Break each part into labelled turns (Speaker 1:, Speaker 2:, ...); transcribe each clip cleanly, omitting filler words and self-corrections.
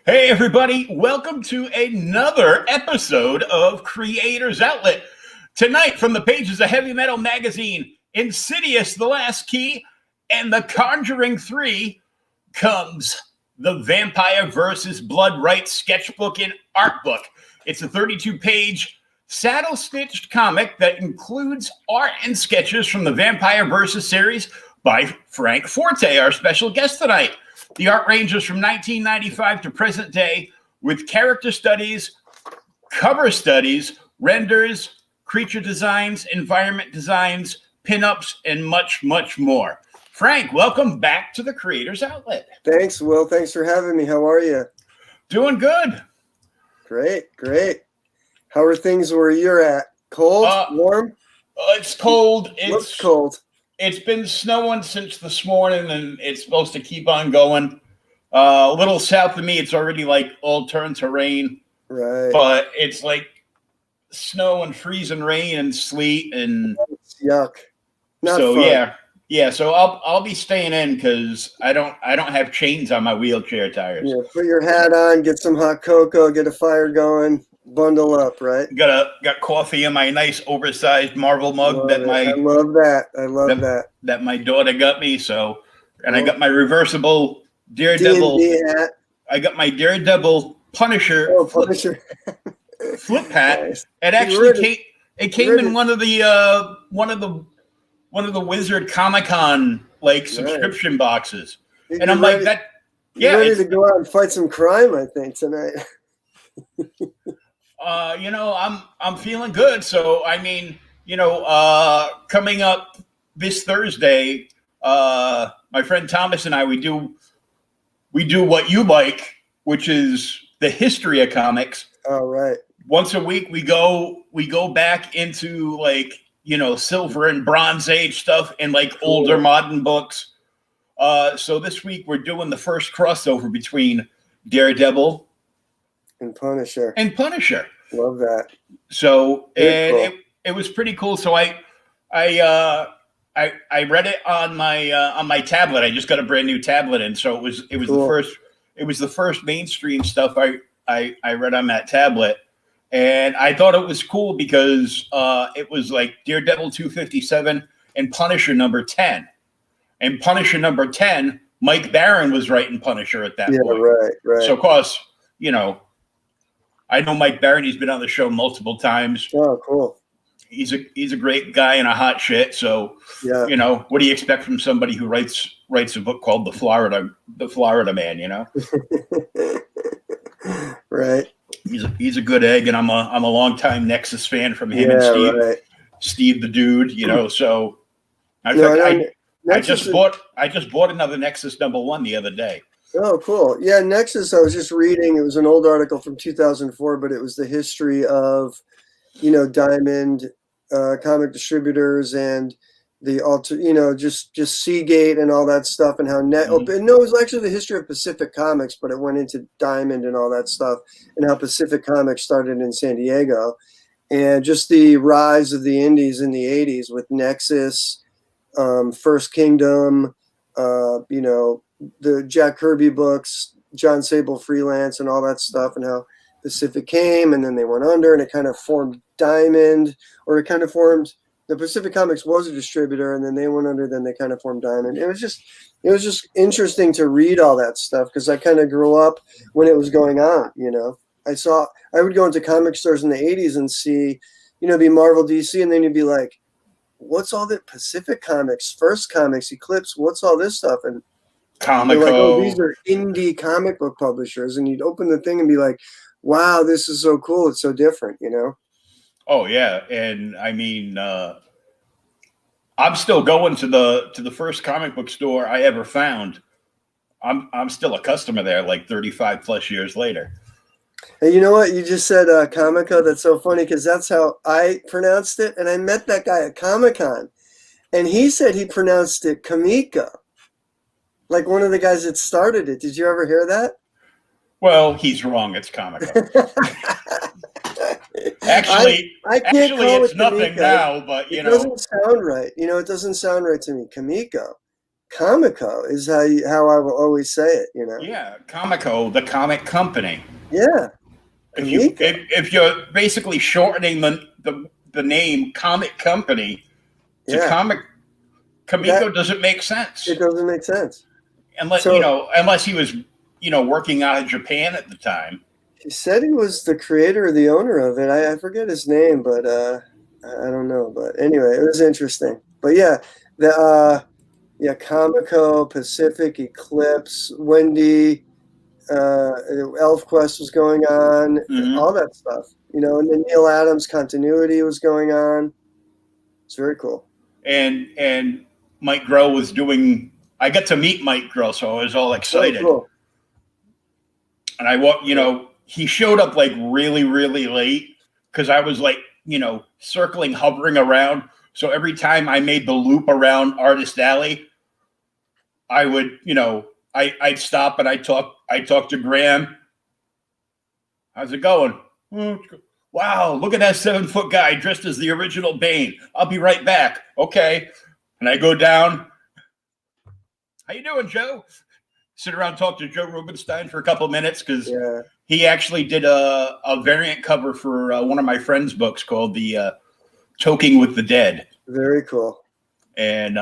Speaker 1: Hey everybody, welcome to another episode of Creators Outlet. Tonight from the pages of Heavy Metal Magazine, Insidious: The Last Key, and The Conjuring 3 comes the Vampire vs. Blood Rites Sketchbook and Artbook. It's a 32-page saddle-stitched comic that includes art and sketches from the Vampire vs. series by Frank Forte, our special guest tonight. The art ranges from 1995 to present day with character studies, cover studies, renders, creature designs, environment designs, pinups, and much, much more. Frank, welcome back to the Creators Outlet.
Speaker 2: Thanks, Will. Thanks for having me. How are you?
Speaker 1: Doing good.
Speaker 2: Great, great. How are things where you're at? Cold? Warm?
Speaker 1: It's cold.
Speaker 2: Looks cold.
Speaker 1: It's been snowing since this morning, and it's supposed to keep on going. A little south of me, it's already like all turned to rain.
Speaker 2: Right.
Speaker 1: But it's like snow and freezing rain and sleet, and
Speaker 2: it's yuck. Not
Speaker 1: so
Speaker 2: fun.
Speaker 1: yeah. So I'll be staying in because I don't have chains on my wheelchair tires.
Speaker 2: Yeah. Put your hat on, get some hot cocoa, get a fire going, bundle up. Right.
Speaker 1: Got coffee in my nice oversized Marvel mug
Speaker 2: I love that. I love
Speaker 1: that my daughter got me. So, and I got my reversible Daredevil
Speaker 2: hat.
Speaker 1: I got my Daredevil Punisher.
Speaker 2: Oh, Punisher
Speaker 1: flip hat.
Speaker 2: Nice.
Speaker 1: It actually came in one of the Wizard Comic-Con subscription boxes. And I'm like that. Yeah,
Speaker 2: ready to go out and fight some crime, I think, tonight.
Speaker 1: I'm feeling good. So I mean, coming up this Thursday, my friend Thomas and I we do what you like, which is the history of comics.
Speaker 2: All right.
Speaker 1: Once a week we go back into Silver and Bronze Age stuff and cool. Older modern books. So this week we're doing the first crossover between Daredevil
Speaker 2: and Punisher.
Speaker 1: Love
Speaker 2: that.
Speaker 1: So
Speaker 2: cool.
Speaker 1: it was pretty cool. So I read it on my tablet. I just got a brand new tablet, and so it was cool. the first mainstream stuff I read on that tablet, and I thought it was cool because it was like Daredevil 257 and Punisher number 10, and Punisher number 10. Mike Baron was writing Punisher at that point.
Speaker 2: Yeah, right.
Speaker 1: So of course, I know Mike Baron. He's been on the show multiple times.
Speaker 2: Oh, cool.
Speaker 1: He's a great guy and a hot shit. So,
Speaker 2: yeah.
Speaker 1: What do you expect from somebody who writes a book called The Florida Man,
Speaker 2: Right.
Speaker 1: He's a good egg, and I'm a longtime Nexus fan from him and Steve.
Speaker 2: Right.
Speaker 1: Steve the Dude, so I just bought another Nexus #1 the other day.
Speaker 2: Oh, cool. Yeah, Nexus, I was just reading. It was an old article from 2004, but it was the history of, Diamond comic distributors and the just Seagate and all that stuff, and how it was actually the history of Pacific Comics, but it went into Diamond and all that stuff, and how Pacific Comics started in San Diego, and just the rise of the indies in the 80s with Nexus, First Kingdom, the Jack Kirby books, John Sable Freelance, and all that stuff, and how Pacific came, and then they went under, and it kind of formed Diamond, or it kind of formed. The Pacific Comics was a distributor, and then they went under. Then they kind of formed Diamond. It was just interesting to read all that stuff because I kind of grew up when it was going on. I would go into comic stores in the 80s and see, be Marvel, DC, and then you'd be like, what's all that Pacific Comics, First Comics, Eclipse, what's all this stuff? And
Speaker 1: Comico.
Speaker 2: they're like, oh, these are indie comic book publishers. And you'd open the thing and be like, wow, this is so cool. It's so different, you know?
Speaker 1: Oh yeah. And I mean, I'm still going to the first comic book store I ever found. I'm still a customer there like 35 plus years later.
Speaker 2: And you know what? You just said Comico. That's so funny because that's how I pronounced it. And I met that guy at Comic-Con. And he said he pronounced it Kamiko. Like one of the guys that started it. Did you ever hear that?
Speaker 1: Well, he's wrong. It's Comico. Actually,
Speaker 2: I can't call
Speaker 1: it's
Speaker 2: it
Speaker 1: nothing
Speaker 2: Kamiko.
Speaker 1: now, but you know.
Speaker 2: It doesn't sound right. You know, it doesn't sound right to me. Kamiko. Comico is how I will always say it, you know?
Speaker 1: Yeah, Comico, the comic company.
Speaker 2: Yeah.
Speaker 1: If you're basically shortening the name comic company to comic, Kamiko doesn't make sense.
Speaker 2: It doesn't make sense.
Speaker 1: Unless he was, working out of Japan at the time.
Speaker 2: He said he was the creator or the owner of it. I forget his name, but I don't know. But anyway, it was interesting. But yeah, Comico, Pacific, Eclipse, Wendy, ElfQuest was going on, all that stuff, and then Neil Adams continuity was going on. It's very cool.
Speaker 1: And Mike Grell was doing. I got to meet Mike Grell, so I was all excited.
Speaker 2: Oh, cool.
Speaker 1: And he showed up like really, really late because I was like, circling, hovering around. So every time I made the loop around Artist Alley, I would, I'd stop and I'd talk to Graham. How's it going? Wow, look at that 7-foot guy dressed as the original Bane. I'll be right back. Okay. And I go down. How you doing, Joe? Sit around, talk to Joe Rubenstein for a couple of minutes because he actually did a variant cover for one of my friend's books called the Toking with the Dead.
Speaker 2: Very cool.
Speaker 1: And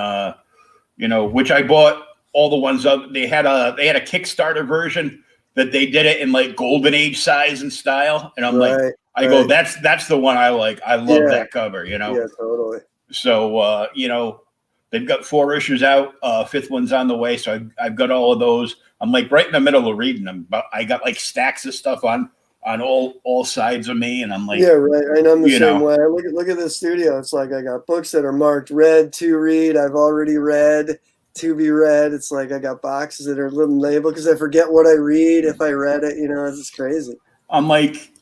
Speaker 1: which I bought all the ones up. They had a Kickstarter version that they did it in like golden age size and style. And I'm go, that's the one I like. I love that cover,
Speaker 2: Yeah, totally.
Speaker 1: So they've got 4 issues out. 5th one's on the way. So I've got all of those. I'm like right in the middle of reading them, but I got like stacks of stuff on all sides of me. And I'm like,
Speaker 2: yeah, right. And I'm the same way. Look at the studio. It's like I got books that are marked read to read. I've already read to be read. It's like I got boxes that are little labeled because I forget what I read if I read it. It's crazy.
Speaker 1: I'm like,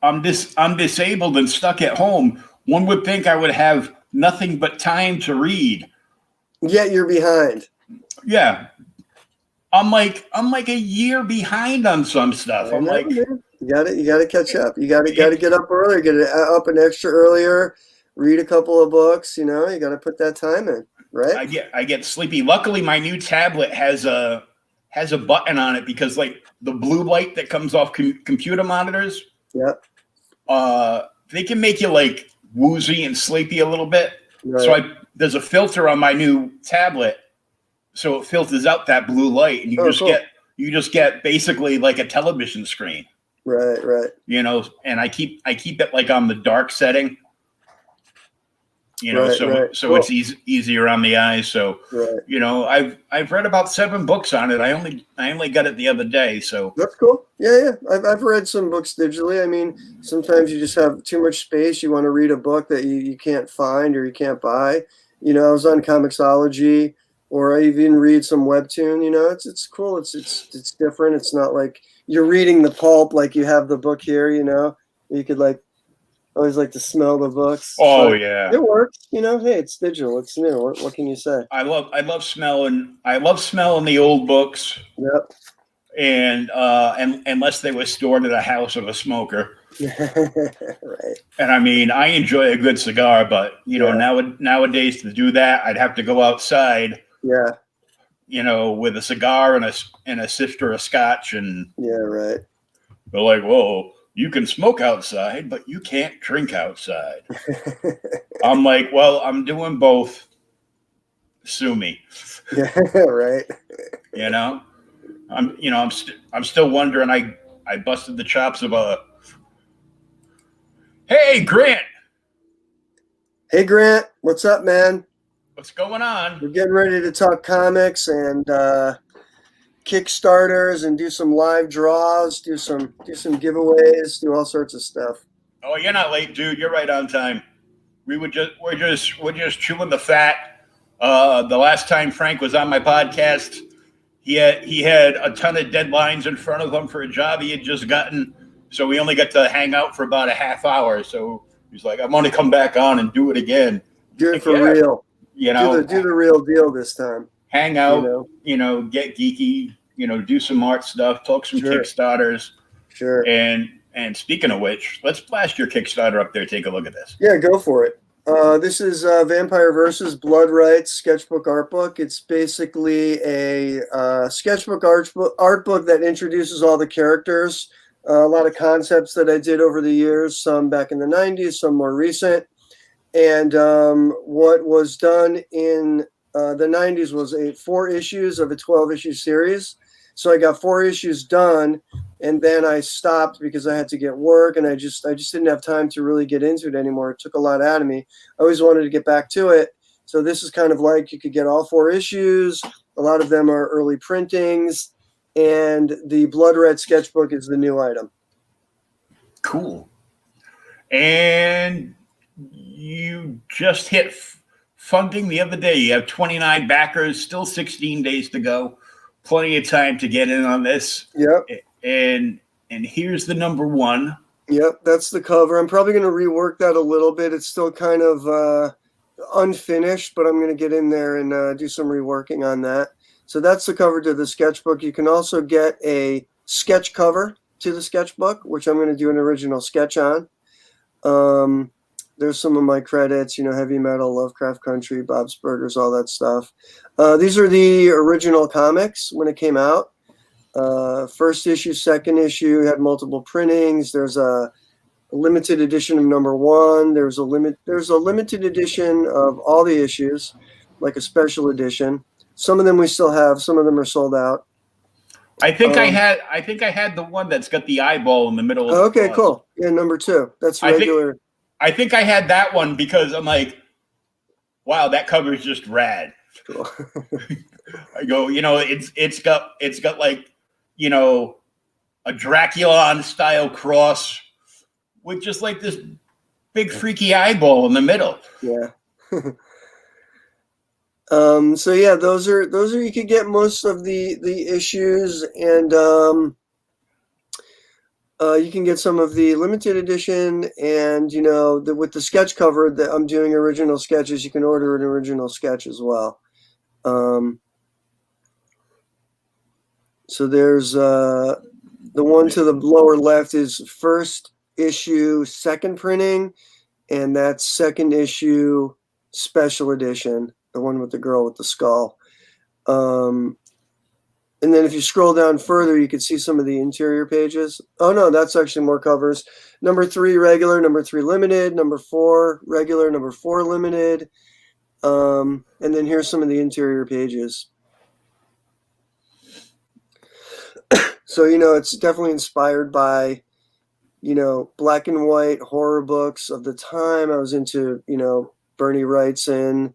Speaker 1: I'm disabled and stuck at home. One would think I would have nothing but time to read.
Speaker 2: Yet you're behind.
Speaker 1: Yeah. I'm like a year behind on some stuff. I'm like,
Speaker 2: you got to catch up. You got to get up earlier, get it up an extra earlier, read a couple of books, you got to put that time in, right?
Speaker 1: I get sleepy. Luckily my new tablet has a button on it because like the blue light that comes off computer monitors.
Speaker 2: Yep.
Speaker 1: They can make you like woozy and sleepy a little bit.
Speaker 2: Right.
Speaker 1: So there's a filter on my new tablet, so it filters out that blue light, and you just get basically like a television screen.
Speaker 2: Right.
Speaker 1: And I keep it like on the dark setting. So
Speaker 2: cool.
Speaker 1: it's easier on the eyes. So I've read about 7 books on it. I only got it the other day. So
Speaker 2: that's cool. Yeah. I've read some books digitally. I mean, sometimes you just have too much space. You want to read a book that you can't find or you can't buy. I was on Comixology, or I even read some webtoon. It's cool. It's different. It's not like you're reading the pulp like you have the book here. You could like. I always like to smell the books.
Speaker 1: Oh, yeah.
Speaker 2: It works. Hey, it's digital. It's new. What can you say?
Speaker 1: I love smelling the old books.
Speaker 2: Yep.
Speaker 1: And unless they were stored at a house of a smoker.
Speaker 2: Right.
Speaker 1: And I mean, I enjoy a good cigar, but nowadays to do that, I'd have to go outside.
Speaker 2: Yeah.
Speaker 1: With a cigar and a sifter of scotch, and
Speaker 2: right.
Speaker 1: They're like, whoa. You can smoke outside, but you can't drink outside. I'm like, well, I'm doing both. Sue me.
Speaker 2: Yeah, right.
Speaker 1: I'm still wondering. I busted the chops of hey, Grant.
Speaker 2: Hey Grant, what's up, man?
Speaker 1: What's going on?
Speaker 2: We're getting ready to talk comics and Kickstarters and do some live draws, do some giveaways, do all sorts of stuff.
Speaker 1: Oh, you're not late, dude. You're right on time. We're just chewing the fat. The last time Frank was on my podcast, he had a ton of deadlines in front of him for a job he had just gotten, so we only got to hang out for about a half hour. So he's like, "I'm going to come back on and do it again."
Speaker 2: Do it
Speaker 1: Like,
Speaker 2: for
Speaker 1: yeah,
Speaker 2: real.
Speaker 1: you know,
Speaker 2: Do the real deal this time.
Speaker 1: hang out, get geeky, do some art stuff, talk some
Speaker 2: Sure.
Speaker 1: Kickstarters.
Speaker 2: Sure.
Speaker 1: And speaking of which, let's blast your Kickstarter up there. Take a look at this.
Speaker 2: Yeah, go for it. This is Vampire Versus Blood Rites Sketchbook art book. It's basically a sketchbook art book that introduces all the characters, a lot of concepts that I did over the years, some back in the 90s, some more recent. And what was done in the 90s was 4 issues of a 12-issue series. So I got 4 issues done, and then I stopped because I had to get work, and I just didn't have time to really get into it anymore. It took a lot out of me. I always wanted to get back to it. So this is kind of like you could get all 4 issues. A lot of them are early printings, and the Blood Red Sketchbook is the new item.
Speaker 1: Cool. And you just hit funding the other day. You have 29 backers, still 16 days to go. Plenty of time to get in on this.
Speaker 2: Yep.
Speaker 1: And here's the number 1.
Speaker 2: Yep, that's the cover. I'm probably going to rework that a little bit. It's still kind of unfinished, but I'm going to get in there and do some reworking on that. So that's the cover to the sketchbook. You can also get a sketch cover to the sketchbook, which I'm going to do an original sketch on. There's some of my credits, heavy metal, Lovecraft Country, Bob's Burgers, all that stuff. These are the original comics when it came out. First issue, second issue had multiple printings. There's a limited edition of number 1. There's a limited edition of all the issues, like a special edition. Some of them we still have. Some of them are sold out.
Speaker 1: I think I had the one that's got the eyeball in the middle of
Speaker 2: Okay, cool. Yeah, number 2. That's regular.
Speaker 1: I think I had that one because I'm like, wow, that cover is just rad.
Speaker 2: Cool.
Speaker 1: I go, it's got like, a Draculon style cross with just like this big freaky eyeball in the middle.
Speaker 2: Yeah. So yeah, those are you could get most of the issues, and you can get some of the limited edition, and with the sketch cover that I'm doing original sketches, you can order an original sketch as well. So there's the one to the lower left is first issue, second printing, and that's second issue special edition, the one with the girl with the skull. And then if you scroll down further, you can see some of the interior pages. Oh no, that's actually more covers. Number 3 regular, number 3 limited, number 4 regular, number 4 limited. And then here's some of the interior pages. So, it's definitely inspired by, black and white horror books of the time. I was into, Bernie Wrightson,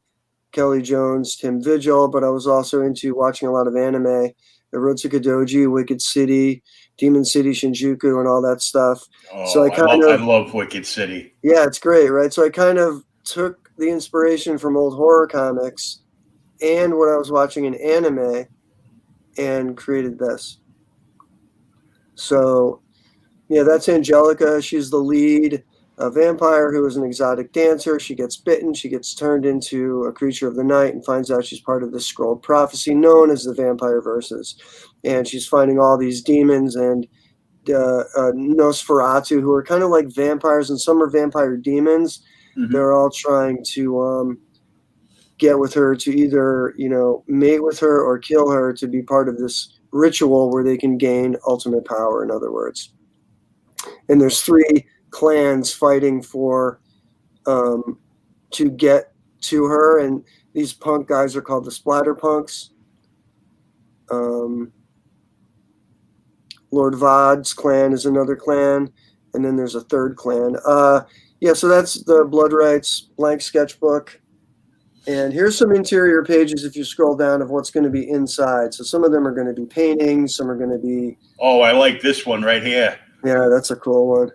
Speaker 2: Kelly Jones, Tim Vigil, but I was also into watching a lot of anime. Erotsuka Doji, Wicked City, Demon City, Shinjuku, and all that stuff.
Speaker 1: Oh,
Speaker 2: so I
Speaker 1: love Wicked City.
Speaker 2: Yeah, it's great, right? So I kind of took the inspiration from old horror comics and what I was watching in anime and created this. So, yeah, that's Angelica. She's the lead vampire who is an exotic dancer. She gets bitten. She gets turned into a creature of the night and finds out she's part of this scrolled prophecy known as the Vampire Versus. And she's finding all these demons and Nosferatu, who are kind of like vampires, and some are vampire demons. Mm-hmm. They're all trying to get with her to either, mate with her or kill her to be part of this ritual where they can gain ultimate power, in other words. And there's 3 clans fighting for to get to her, and these punk guys are called the Splatter Punks. Lord Vod's clan is another clan, and then there's a third clan. Yeah, so that's the Blood Rites blank sketchbook. And here's some interior pages if you scroll down of what's going to be inside. So some of them are going to be paintings, some are going to be...
Speaker 1: Oh, I like this one right here.
Speaker 2: Yeah, that's a cool one.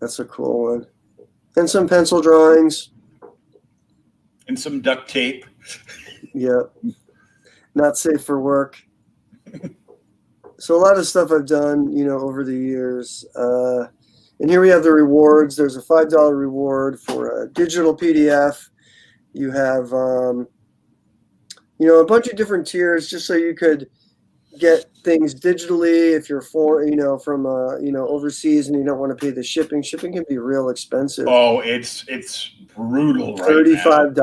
Speaker 2: That's a cool one. And some pencil drawings.
Speaker 1: And some duct tape.
Speaker 2: Yeah. Not safe for work. So a lot of stuff I've done, over the years. And here we have the rewards. There's a $5 reward for a digital PDF. You have, a bunch of different tiers just so you could get things digitally if you're from overseas and you don't want to pay the shipping. Shipping can be real expensive.
Speaker 1: Oh, it's brutal right
Speaker 2: $35,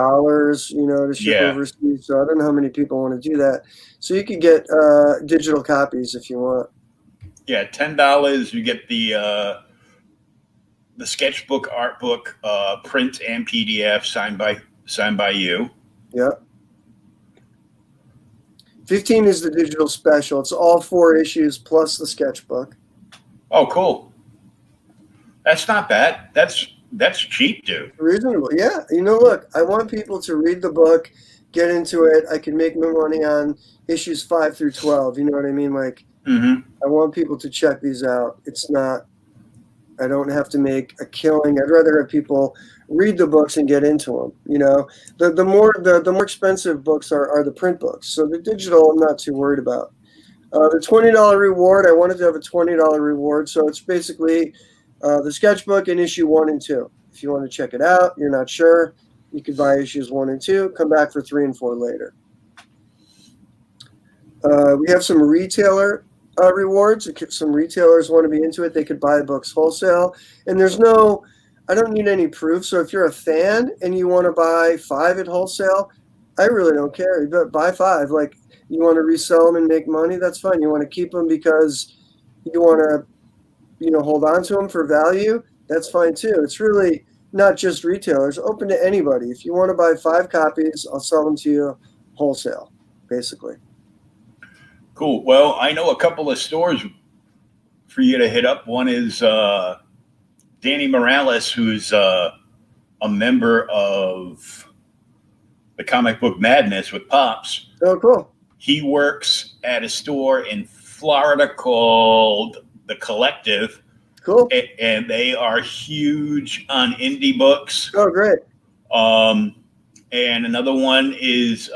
Speaker 1: now.
Speaker 2: to ship overseas. So I don't know how many people want to do that. So you could get digital copies if you want.
Speaker 1: Yeah, $10. You get the sketchbook, art book, print and PDF signed by you.
Speaker 2: Yeah. 15 is the digital special. It's all 4 issues plus the sketchbook.
Speaker 1: Oh, cool. That's not bad. That's cheap, dude.
Speaker 2: Reasonable. Yeah. Look, I want people to read the book, get into it. I can make my money on issues 5 through 12. You know what I mean? Like, I want people to check these out. It's not, I don't have to make a killing. I'd rather have people read the books and get into them. The more expensive books are the print books. So the digital, I'm not too worried about. The $20 reward, I wanted to have a $20 reward. So it's basically the sketchbook in issue 1 and 2. If you want to check it out, you're not sure, you could buy issues 1 and 2, come back for 3 and 4 later. We have some retailer rewards. Some retailers want to be into it. They could buy books wholesale. And I don't need any proof. So if you're a fan and you want to buy 5 at wholesale, I really don't care. But buy 5. Like, you want to resell them and make money, that's fine. You want to keep them because you want to, hold on to them for value, that's fine too. It's really not just retailers, open to anybody. If you want to buy 5 copies, I'll sell them to you wholesale, basically.
Speaker 1: Cool. Well, I know a couple of stores for you to hit up. One is Danny Morales, who's a member of the Comic Book Madness with Pops.
Speaker 2: Oh, cool.
Speaker 1: He works at a store in Florida called The Collective.
Speaker 2: Cool.
Speaker 1: And they are huge on indie books.
Speaker 2: Oh, great.
Speaker 1: And another one is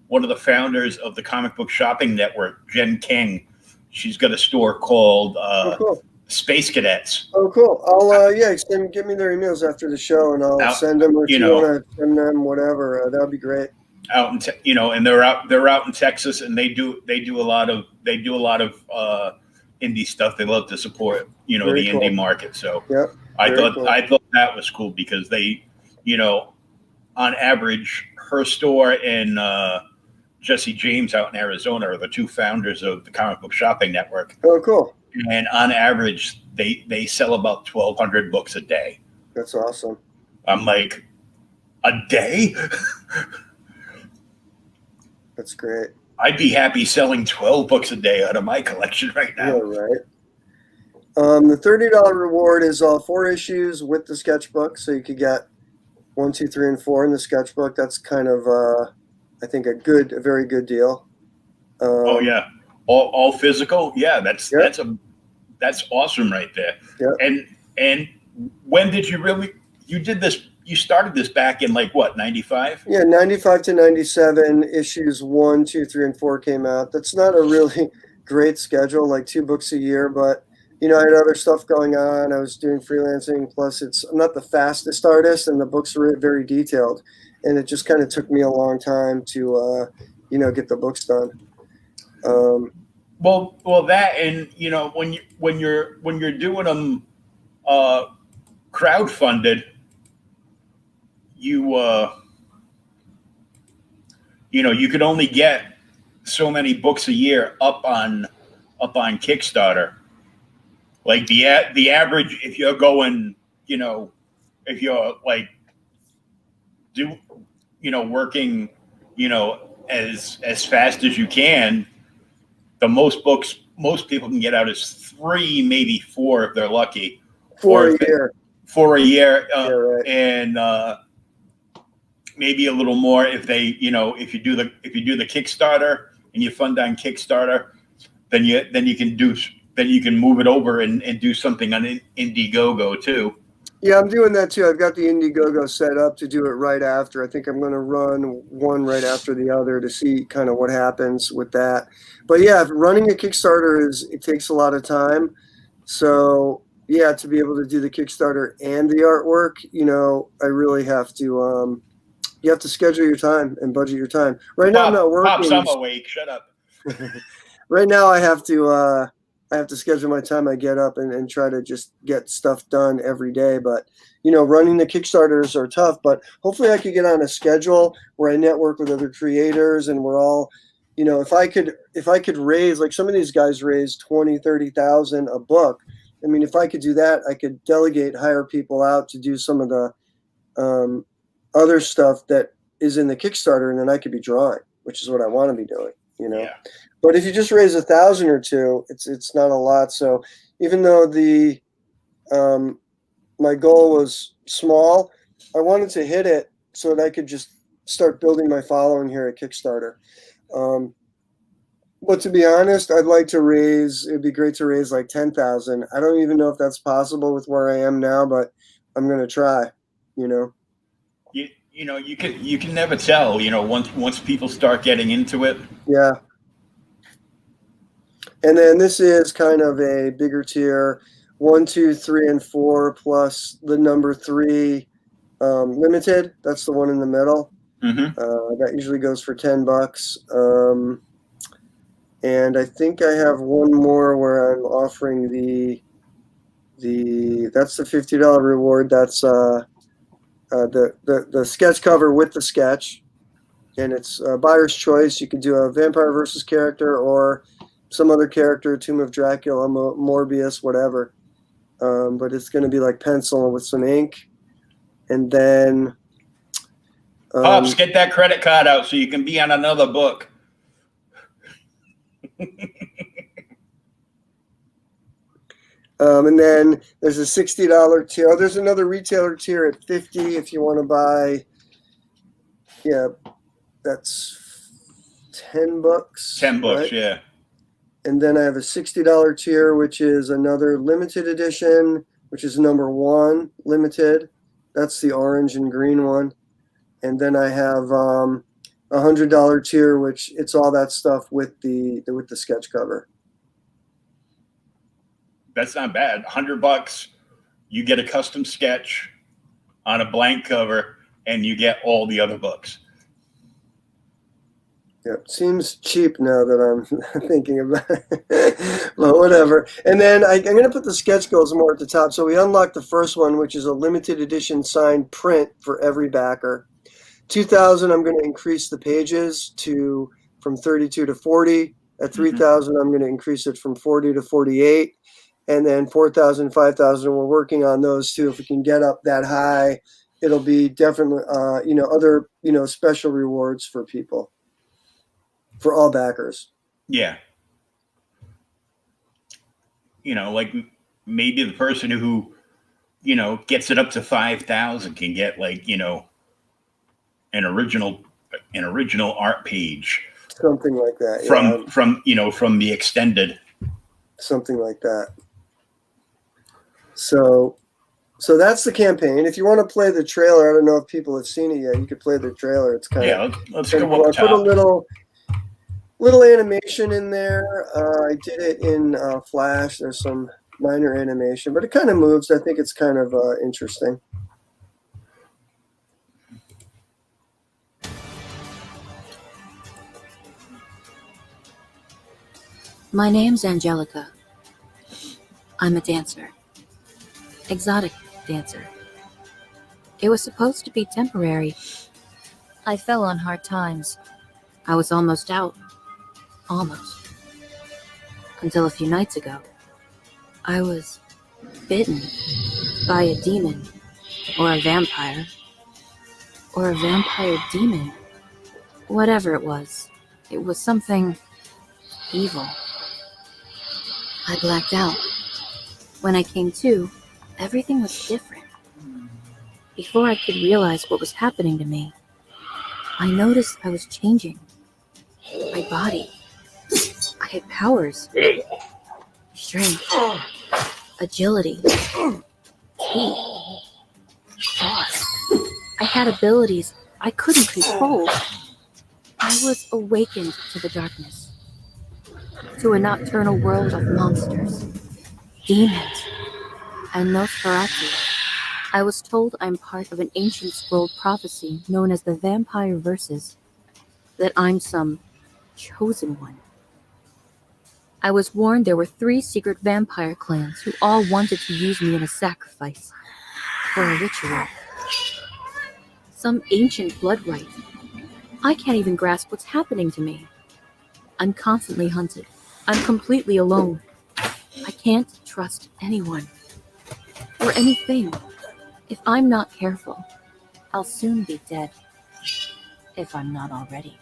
Speaker 1: one of the founders of the Comic Book Shopping Network, Jen King. She's got a store called
Speaker 2: cool.
Speaker 1: Space Cadets.
Speaker 2: Oh, cool. I'll give me their emails after the show, and I'll send them. Or if you want to send them, whatever, that would be great.
Speaker 1: Out in and they're out in Texas, and they do a lot of indie stuff. They love to support the
Speaker 2: cool.
Speaker 1: indie market. So
Speaker 2: yep.
Speaker 1: I thought that was cool because they, on average, her store and Jesse James out in Arizona are the 2 founders of the Comic Book Shopping Network.
Speaker 2: Oh, cool.
Speaker 1: And on average, they sell about 1,200 books a day.
Speaker 2: That's awesome.
Speaker 1: I'm like, a day?
Speaker 2: That's great.
Speaker 1: I'd be happy selling 12 books a day out of my collection right now.
Speaker 2: Yeah, right. The $30 reward is all 4 issues with the sketchbook, so you could get 1, 2, 3, and 4 in the sketchbook. That's kind of, I think, a very good deal.
Speaker 1: Oh yeah, all physical. Yeah, that's awesome right there.
Speaker 2: Yep.
Speaker 1: And when did you did this? You started this back in like what, 95?
Speaker 2: Yeah, 95 to 97. Issues 1, 2, 3, and 4 came out. That's not a really great schedule, like 2 books a year, but I had other stuff going on. I was doing freelancing. Plus, I'm not the fastest artist, and the books are very detailed. And it just kind of took me a long time to, get the books done.
Speaker 1: Well, that and when you're doing them crowdfunded, you could only get so many books a year up on Kickstarter. Like the average, if you're going, if you're like working, as fast as you can, the most books most people can get out as 3, maybe 4 if they're lucky.
Speaker 2: For a year.
Speaker 1: For a year,
Speaker 2: Yeah, right.
Speaker 1: and maybe a little more if they, if you do the Kickstarter and you fund on Kickstarter, then you can move it over and do something on Indiegogo too.
Speaker 2: Yeah, I'm doing that too. I've got the Indiegogo set up to do it right after. I think I'm going to run one right after the other to see kind of what happens with that. But yeah, running a Kickstarter it takes a lot of time. So yeah, to be able to do the Kickstarter and the artwork, I really have to. You have to schedule your time and budget your time. Right now, I'm not working.
Speaker 1: Pops, I'm awake. Shut up.
Speaker 2: Right now, I have to schedule my time. I get up and try to just get stuff done every day. But, running the Kickstarters are tough. But hopefully I could get on a schedule where I network with other creators and we're all, if I could raise, like some of these guys raise 20, 30,000 a book. I mean, if I could do that, I could hire people out to do some of the other stuff that is in the Kickstarter, and then I could be drawing, which is what I want to be doing,
Speaker 1: Yeah.
Speaker 2: But if you just raise 1,000 or 2, it's not a lot. So even though my goal was small, I wanted to hit it so that I could just start building my following here at Kickstarter. But to be honest, I'd like to it'd be great to raise like 10,000. I don't even know if that's possible with where I am now, but I'm going to try,
Speaker 1: You can never tell, once people start getting into it.
Speaker 2: Yeah. And then this is kind of a bigger tier, 1, 2, 3, and 4 plus the number 3 limited. That's the one in the middle.
Speaker 1: Mm-hmm.
Speaker 2: That usually goes for $10. And I think I have one more where I'm offering that's the $50 reward. That's the sketch cover with the sketch, and it's buyer's choice. You could do a Vampire versus character or some other character, Tomb of Dracula, Morbius, whatever. But it's going to be like pencil with some ink, and then
Speaker 1: Pops, get that credit card out so you can be on another book.
Speaker 2: And then there's a $60 tier. Oh, there's another retailer tier at $50 if you want to buy. Yeah, that's $10.
Speaker 1: $10,
Speaker 2: right?
Speaker 1: Yeah.
Speaker 2: And then I have a $60 tier, which is another limited edition, which is number 1 limited. That's the orange and green one. And then I have a $100 tier, which it's all that stuff with the sketch cover.
Speaker 1: That's not bad. $100, you get a custom sketch on a blank cover, and you get all the other books.
Speaker 2: Yeah, seems cheap now that I'm thinking about it. Well, whatever. And then I'm going to put the sketch goals more at the top. So we unlocked the first one, which is a limited edition signed print for every backer. 2,000, I'm going to increase the pages from 32 to 40. At 3,000, I'm going to increase it from 40 to 48. And then 4,000, 5,000, we're working on those too. If we can get up that high, it'll be definitely, other, special rewards for people, for all backers.
Speaker 1: Yeah. Like maybe the person who, gets it up to 5,000 can get an original art page.
Speaker 2: Something like that.
Speaker 1: From the extended.
Speaker 2: Something like that. So that's the campaign. If you want to play the trailer, I don't know if people have seen it yet. You could play the trailer. It's kind of
Speaker 1: let's go up top.
Speaker 2: I put a little animation in there. I did it in Flash. There's some minor animation, but it kind of moves. I think it's kind of interesting.
Speaker 3: My name's Angelica. I'm a dancer. Exotic dancer. It was supposed to be temporary. I fell on hard times. I was almost out. Almost. Until a few nights ago. I was bitten by a demon. Or a vampire. Or a vampire demon. Whatever it was something evil. I blacked out. When I came to, everything was different. Before I could realize what was happening to me, I noticed I was changing. My body. I had powers. Strength. Agility. Teeth. Claws. I had abilities I couldn't control. I was awakened to the darkness. To a nocturnal world of monsters. Demons. And Nosferatu. I was told I'm part of an ancient scrolled prophecy known as the Vampire Verses. That I'm some chosen one. I was warned there were 3 secret vampire clans who all wanted to use me in a sacrifice. For a ritual. Some ancient blood rite. I can't even grasp what's happening to me. I'm constantly hunted. I'm completely alone. I can't trust anyone. Or anything. If I'm not careful, I'll soon be dead. If I'm not already.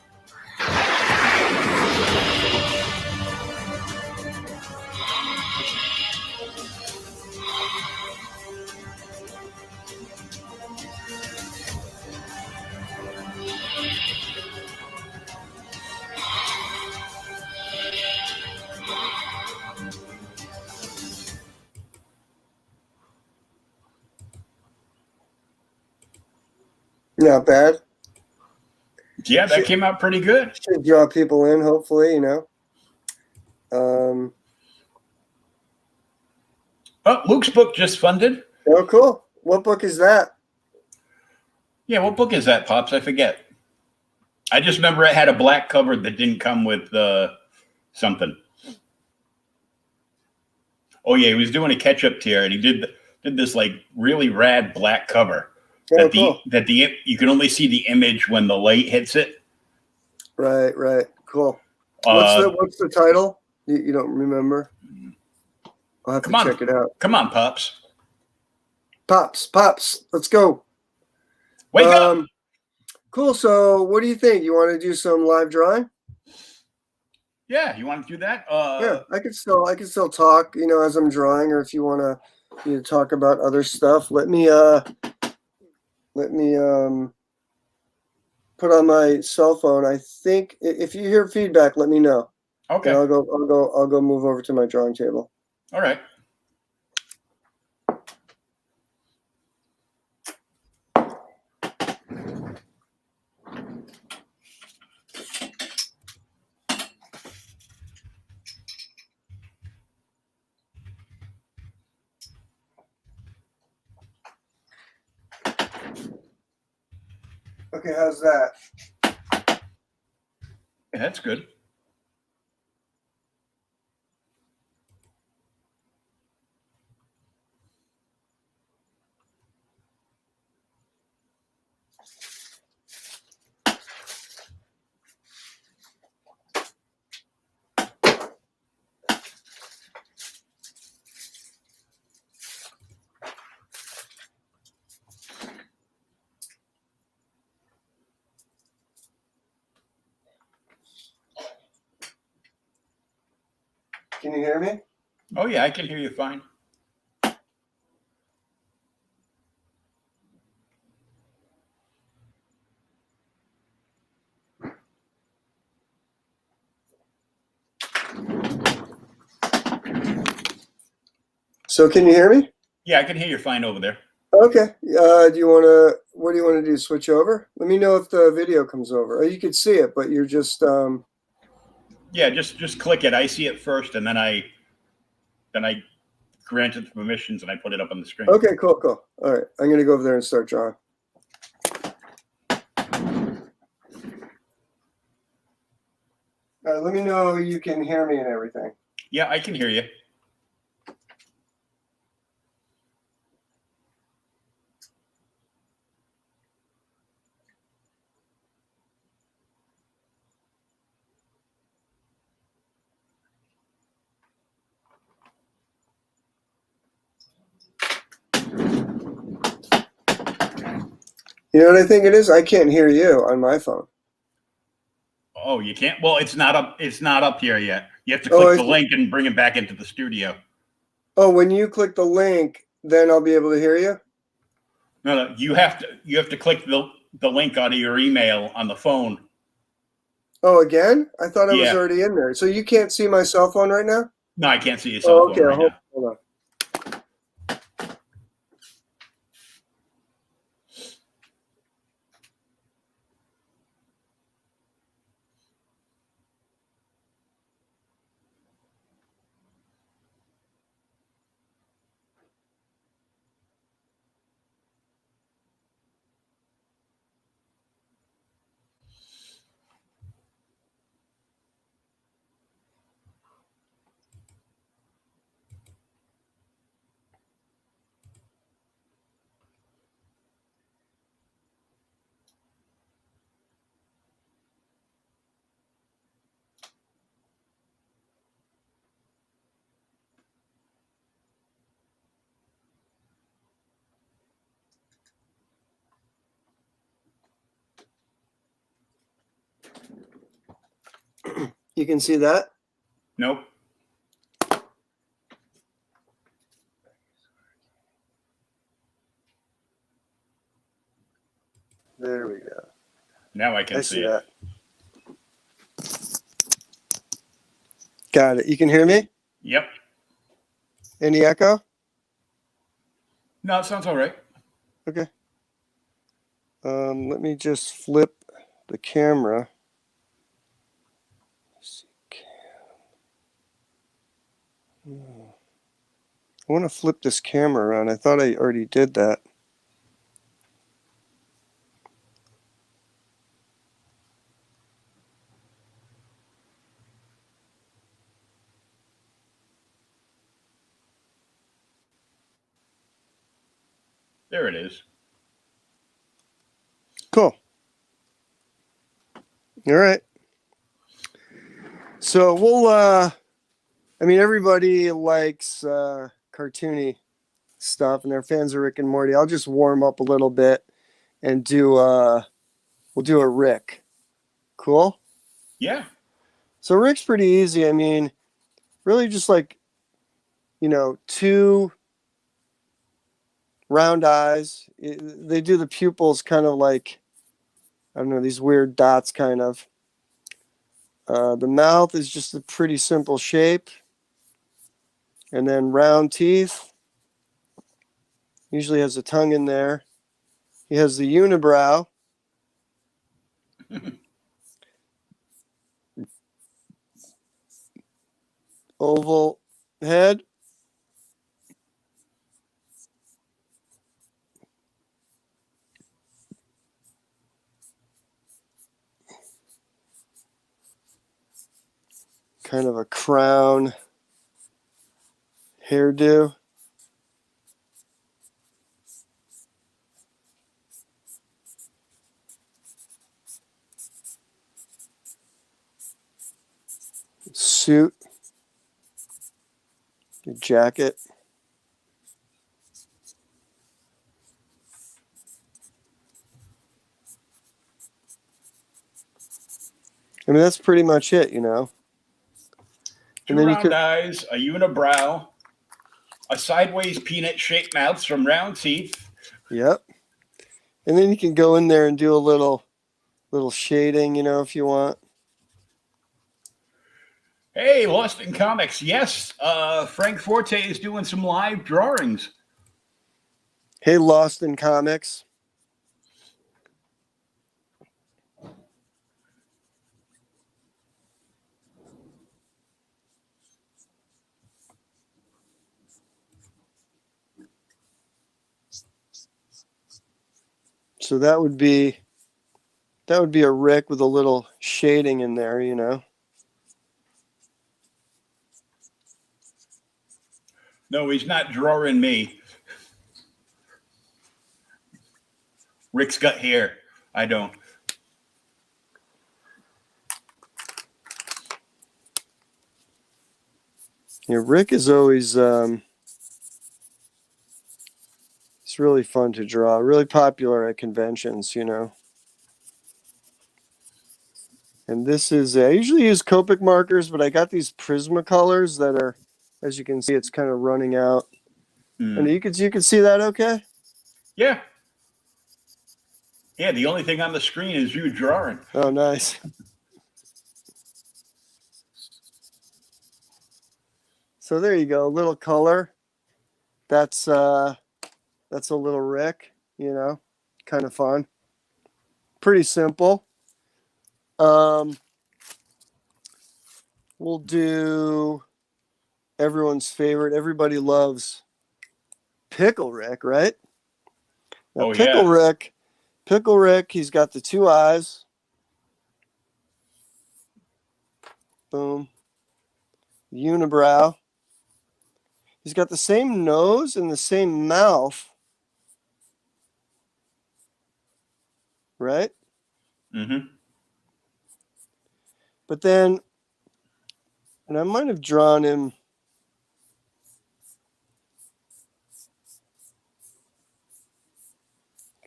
Speaker 2: Not bad.
Speaker 1: Yeah, that came out pretty good.
Speaker 2: Should draw people in, hopefully,
Speaker 1: Oh, Luke's book just funded.
Speaker 2: Oh, cool. What book is that?
Speaker 1: Yeah, what book is that, Pops? I forget. I just remember it had a black cover that didn't come with something. Oh yeah, he was doing a catch-up tier, and he did this like really rad black cover.
Speaker 2: Oh, cool.
Speaker 1: You can only see the image when the light hits it.
Speaker 2: Right. Cool. What's the title? You don't remember? I'll have to check it out.
Speaker 1: Come on, Pops.
Speaker 2: Pops. Let's go.
Speaker 1: Wake up.
Speaker 2: Cool. So what do you think? You want to do some live drawing?
Speaker 1: Yeah, you want to do that?
Speaker 2: Yeah, I could still talk, as I'm drawing, or if you want to talk about other stuff. Let me put on my cell phone. I think if you hear feedback, let me know.
Speaker 1: Okay.
Speaker 2: And I'll go move over to my drawing table.
Speaker 1: All right.
Speaker 2: Okay, how's that?
Speaker 1: Yeah, that's good.
Speaker 2: Can you hear me?
Speaker 1: Oh yeah, I can hear you fine.
Speaker 2: So can you hear me?
Speaker 1: Yeah, I can hear you fine over there.
Speaker 2: Okay. What do you want to do? Switch over? Let me know if the video comes over. Oh, you could see it, but you're just
Speaker 1: Yeah, just click it. I see it first, and then I grant it the permissions, and I put it up on the screen.
Speaker 2: Okay, cool. All right, I'm gonna go over there and start drawing. All right, let me know you can hear me and everything.
Speaker 1: Yeah, I can hear you.
Speaker 2: You know what I think it is? I can't hear you on my phone.
Speaker 1: Oh, you can't? Well, it's not up. It's not up here yet. You have to
Speaker 2: Oh,
Speaker 1: click
Speaker 2: I
Speaker 1: the
Speaker 2: see.
Speaker 1: link and bring it back into the studio.
Speaker 2: Oh, when you click the link, then I'll be able to hear you?
Speaker 1: No, you have to click the link out of your email on the phone.
Speaker 2: Oh, again? I thought I was
Speaker 1: Yeah.
Speaker 2: already in there. So you can't see my cell phone right now?
Speaker 1: No, I can't see your cell
Speaker 2: Oh,
Speaker 1: phone
Speaker 2: okay.
Speaker 1: right now.
Speaker 2: Hold on. You can see that?
Speaker 1: Nope.
Speaker 2: There we go.
Speaker 1: Now I can
Speaker 2: I
Speaker 1: see
Speaker 2: see
Speaker 1: it.
Speaker 2: that. Got it. You can hear me?
Speaker 1: Yep.
Speaker 2: Any echo?
Speaker 1: No, it sounds all right.
Speaker 2: Okay. Let me just flip the camera. I want to flip this camera around. I thought I already did that.
Speaker 1: There it is.
Speaker 2: Cool. All right. So everybody likes cartoony stuff and they're fans of Rick and Morty. I'll just warm up a little bit and we'll do a Rick. Cool?
Speaker 1: Yeah.
Speaker 2: So Rick's pretty easy. I mean, really just like, two round eyes. They do the pupils kind of like, I don't know, these weird dots kind of. The mouth is just a pretty simple shape. And then round teeth. Usually has a tongue in there. He has the unibrow. Oval head. Kind of a crown hairdo. Suit. Jacket. I mean, that's pretty much it, And
Speaker 1: Two
Speaker 2: then you
Speaker 1: round
Speaker 2: could,
Speaker 1: eyes, a unibrow, a sideways peanut-shaped mouth, some round teeth.
Speaker 2: yep. And then you can go in there and do a little shading, if you want.
Speaker 1: Hey, Lost in Comics. Yes, Frank Forte is doing some live drawings.
Speaker 2: Hey, Lost in Comics. So that would be a Rick with a little shading in there,
Speaker 1: No, he's not drawing me. Rick's got hair. I don't.
Speaker 2: Yeah, Rick is always it's really fun to draw, really popular at conventions, And And this is, I usually use Copic markers, but I got these Prismacolors that are, as you can see, it's kind of running out. And you can see that okay?
Speaker 1: Yeah. Yeah, the only thing on the screen is you drawing.
Speaker 2: Oh, nice. So there you go, a little color. That's a little Rick, you know, kind of fun. Pretty simple. We'll do everyone's favorite. Everybody loves Pickle Rick, right? Now,
Speaker 1: Oh,
Speaker 2: Pickle
Speaker 1: yeah.
Speaker 2: Rick, he's got the two eyes. Boom. Unibrow. He's got the same nose and the same mouth. Right?
Speaker 1: Mm-hmm.
Speaker 2: But then, and I might have drawn him.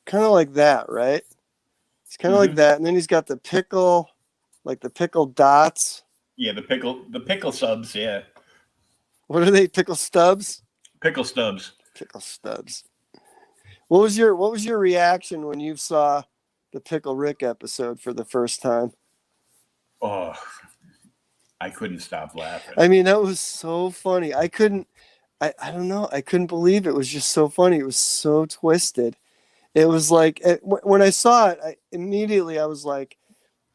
Speaker 2: Kind of like that, right? It's kind of like that. And then he's got the pickle, like the pickle dots.
Speaker 1: Yeah, the pickle subs, yeah.
Speaker 2: What are they? Pickle stubs?
Speaker 1: Pickle stubs.
Speaker 2: Pickle stubs. What was your reaction when you saw the Pickle Rick episode for the first time?
Speaker 1: Oh, I couldn't stop laughing.
Speaker 2: I mean, that was so funny. I don't know. I couldn't believe it was just so funny. It was so twisted. It was like, when I saw it, I was like,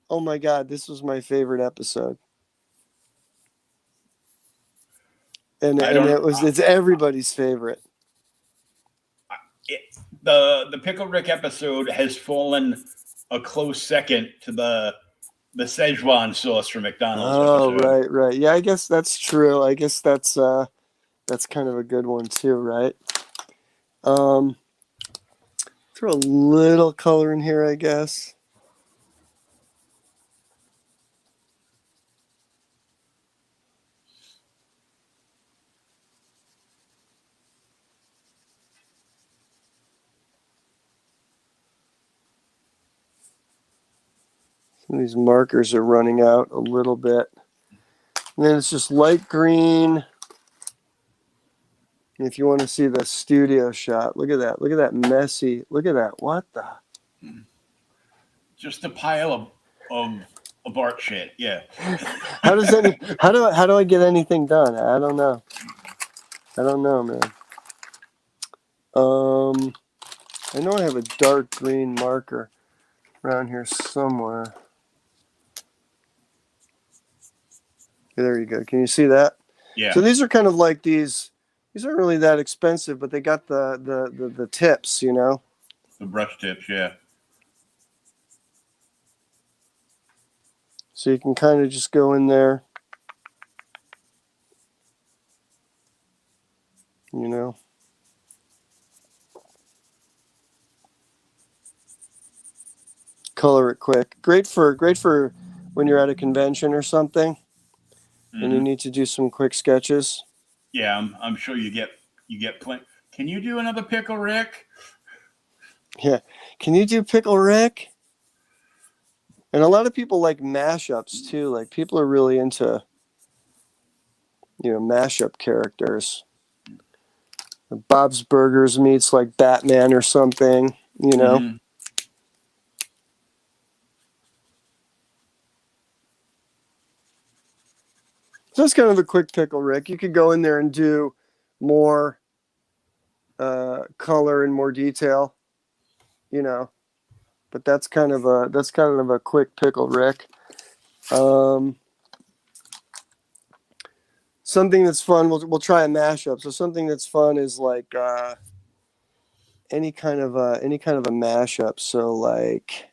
Speaker 2: oh my God, this was my favorite episode. And it's everybody's favorite.
Speaker 1: The Pickle Rick episode has fallen a close second to the Szechuan sauce from McDonald's episode.
Speaker 2: Right. Yeah, I guess that's true. I guess that's kind of a good one too, right? Throw a little color in here, I guess. These markers are running out a little bit. And then it's just light green. If you want to see the studio shot, look at that. Look at that messy. Look at that. What the?
Speaker 1: Just a pile of art shit. Yeah.
Speaker 2: How do I get anything done? I don't know. Man. I know I have a dark green marker around here somewhere. There you go. Can you see that?
Speaker 1: Yeah.
Speaker 2: So these are kind of like these aren't really that expensive, but they got the tips, you know?
Speaker 1: The brush tips, yeah.
Speaker 2: So you can kind of just go in there, you know? Color it quick. Great for when you're at a convention or something. And you need to do some quick sketches.
Speaker 1: Yeah, I'm sure you get plenty. Can you do another Pickle Rick?
Speaker 2: Yeah. Can you do Pickle Rick? And a lot of people like mashups too. Like people are really into, you know, mashup characters. Bob's Burgers meets like Batman or something, you know.
Speaker 1: Mm-hmm.
Speaker 2: So it's kind of a quick Pickle Rick. You could go in there and do more color and more detail, you know. But that's kind of a quick Pickle Rick. Something that's fun. We'll try a mashup. So something that's fun is like any kind of a mashup. So like.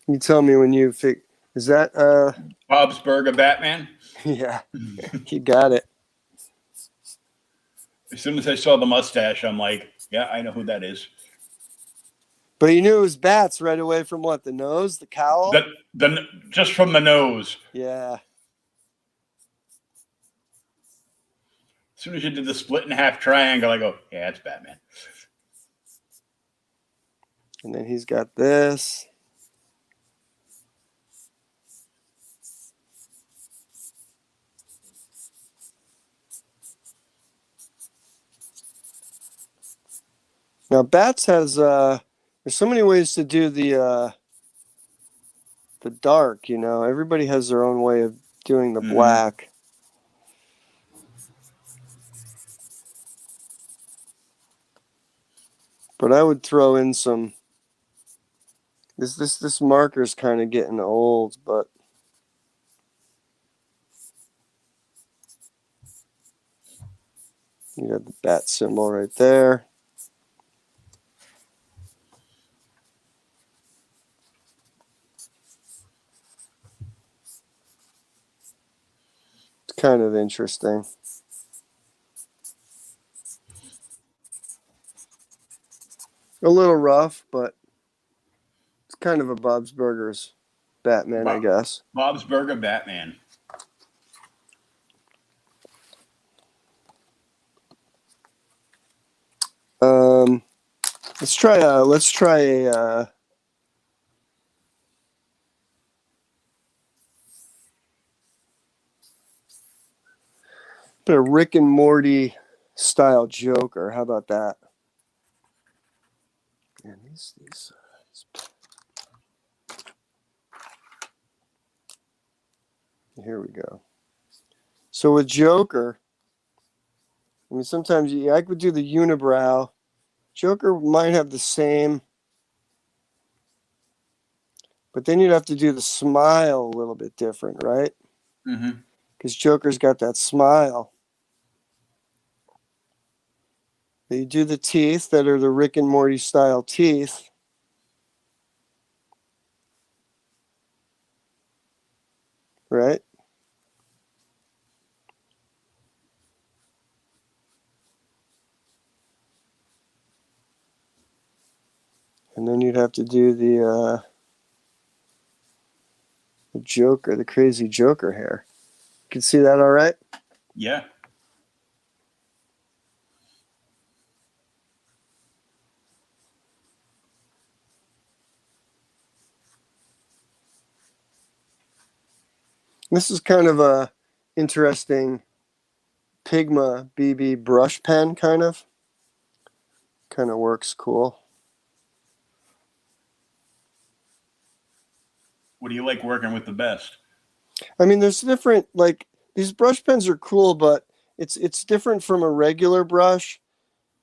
Speaker 2: You tell me when you Is that
Speaker 1: Bob's Burger Batman.
Speaker 2: yeah, you got it.
Speaker 1: As soon as I saw the mustache, I'm like, yeah, I know who that is.
Speaker 2: But you knew it was bats right away from what? The nose, the cowl?
Speaker 1: The just from the nose.
Speaker 2: Yeah.
Speaker 1: As soon as you did the split in half triangle, I go, yeah, it's Batman.
Speaker 2: And then he's got this. Now Bats has there's so many ways to do the dark, you know. Everybody has their own way of doing the black. But I would throw in some this marker's kind of getting old, but you got the bat symbol right there. It's kind of interesting. A little rough, but it's kind of a Bob's Burgers Batman, I guess.
Speaker 1: Bob's Burger Batman.
Speaker 2: Let's try a bit of Rick and Morty style Joker. How about that? And these here we go. So with Joker, I mean, sometimes I could do the unibrow. Joker might have the same, but then you'd have to do the smile a little bit different, right?
Speaker 1: Mm-hmm.
Speaker 2: Because Joker's got that smile. You do the teeth that are the Rick and Morty style teeth. Right? And then you'd have to do the Joker, the crazy Joker hair. You can see that all right?
Speaker 1: Yeah.
Speaker 2: This is kind of a interesting Pigma BB brush pen, kind of works cool.
Speaker 1: What do you like working with the best?
Speaker 2: I mean, there's different, like, these brush pens are cool, but it's different from a regular brush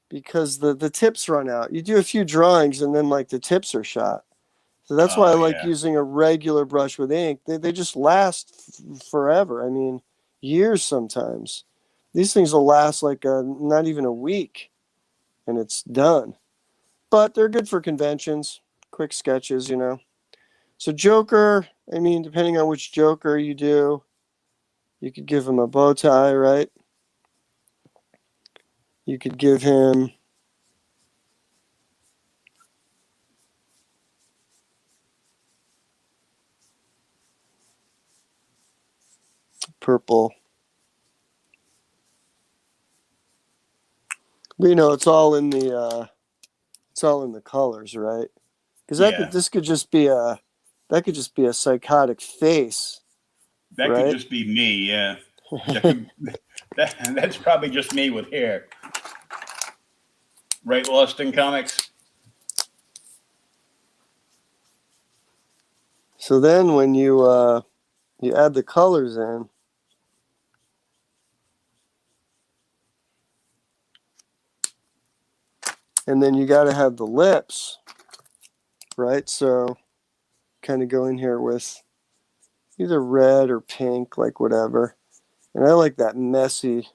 Speaker 2: because the tips run out. You do a few drawings and then like the tips are shot. So that's why I like using a regular brush with ink. They just last forever. I mean, years sometimes. These things will last like not even a week and it's done. But they're good for conventions, quick sketches, you know. So Joker, I mean, depending on which Joker you do, you could give him a bow tie, right? You could give him purple. But, you know, it's all in the colors, right? Because that could just be a psychotic face.
Speaker 1: That
Speaker 2: right?
Speaker 1: could just be me, yeah. That's probably just me with hair. Right, Lost in Comics?
Speaker 2: So then when you add the colors in, and then you got to have the lips, right? So kind of go in here with either red or pink, like whatever. And I like that messy.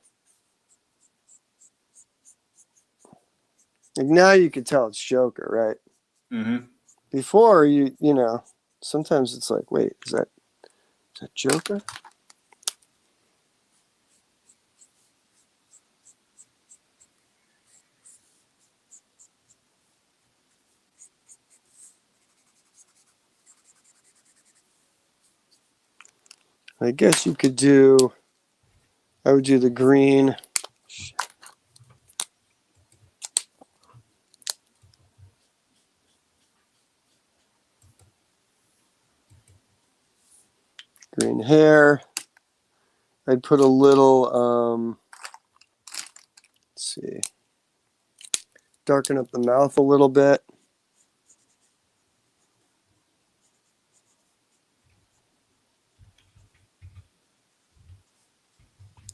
Speaker 2: Like now you can tell it's Joker, right?
Speaker 1: Mm-hmm.
Speaker 2: Before you know, sometimes it's like, wait, is that The Joker? I guess you could do, I would do the green. Green hair. I'd put a little, let's see, darken up the mouth a little bit.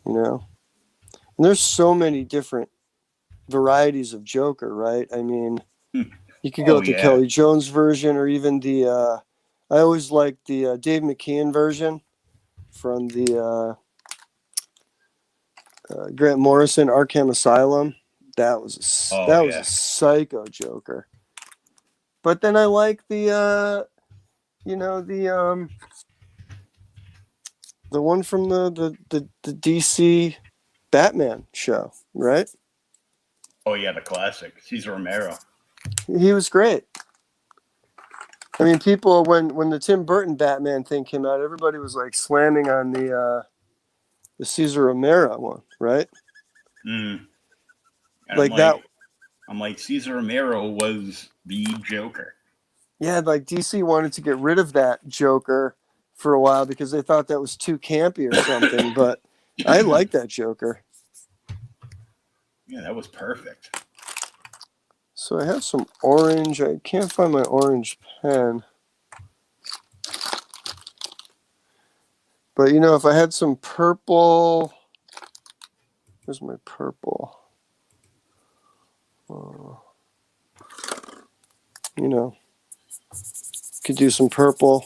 Speaker 2: You know, and there's so many different varieties of Joker, right? I mean, you could go with the Kelly Jones version, or even the, I always liked the Dave McKean version from the Grant Morrison Arkham Asylum. That was a psycho Joker. But then I like the the one from the DC Batman show, right?
Speaker 1: Oh yeah, the classic Cesar Romero.
Speaker 2: He was great. I mean, people when the Tim Burton Batman thing came out, everybody was like slamming on the Cesar Romero one, right?
Speaker 1: Like that. I'm like, Cesar Romero was the Joker.
Speaker 2: Yeah, like DC wanted to get rid of that Joker for a while because they thought that was too campy or something. But I like that Joker.
Speaker 1: Yeah, that was perfect.
Speaker 2: So I have some orange. I can't find my orange pen. But, you know, if I had some purple... Where's my purple? You know, could do some purple.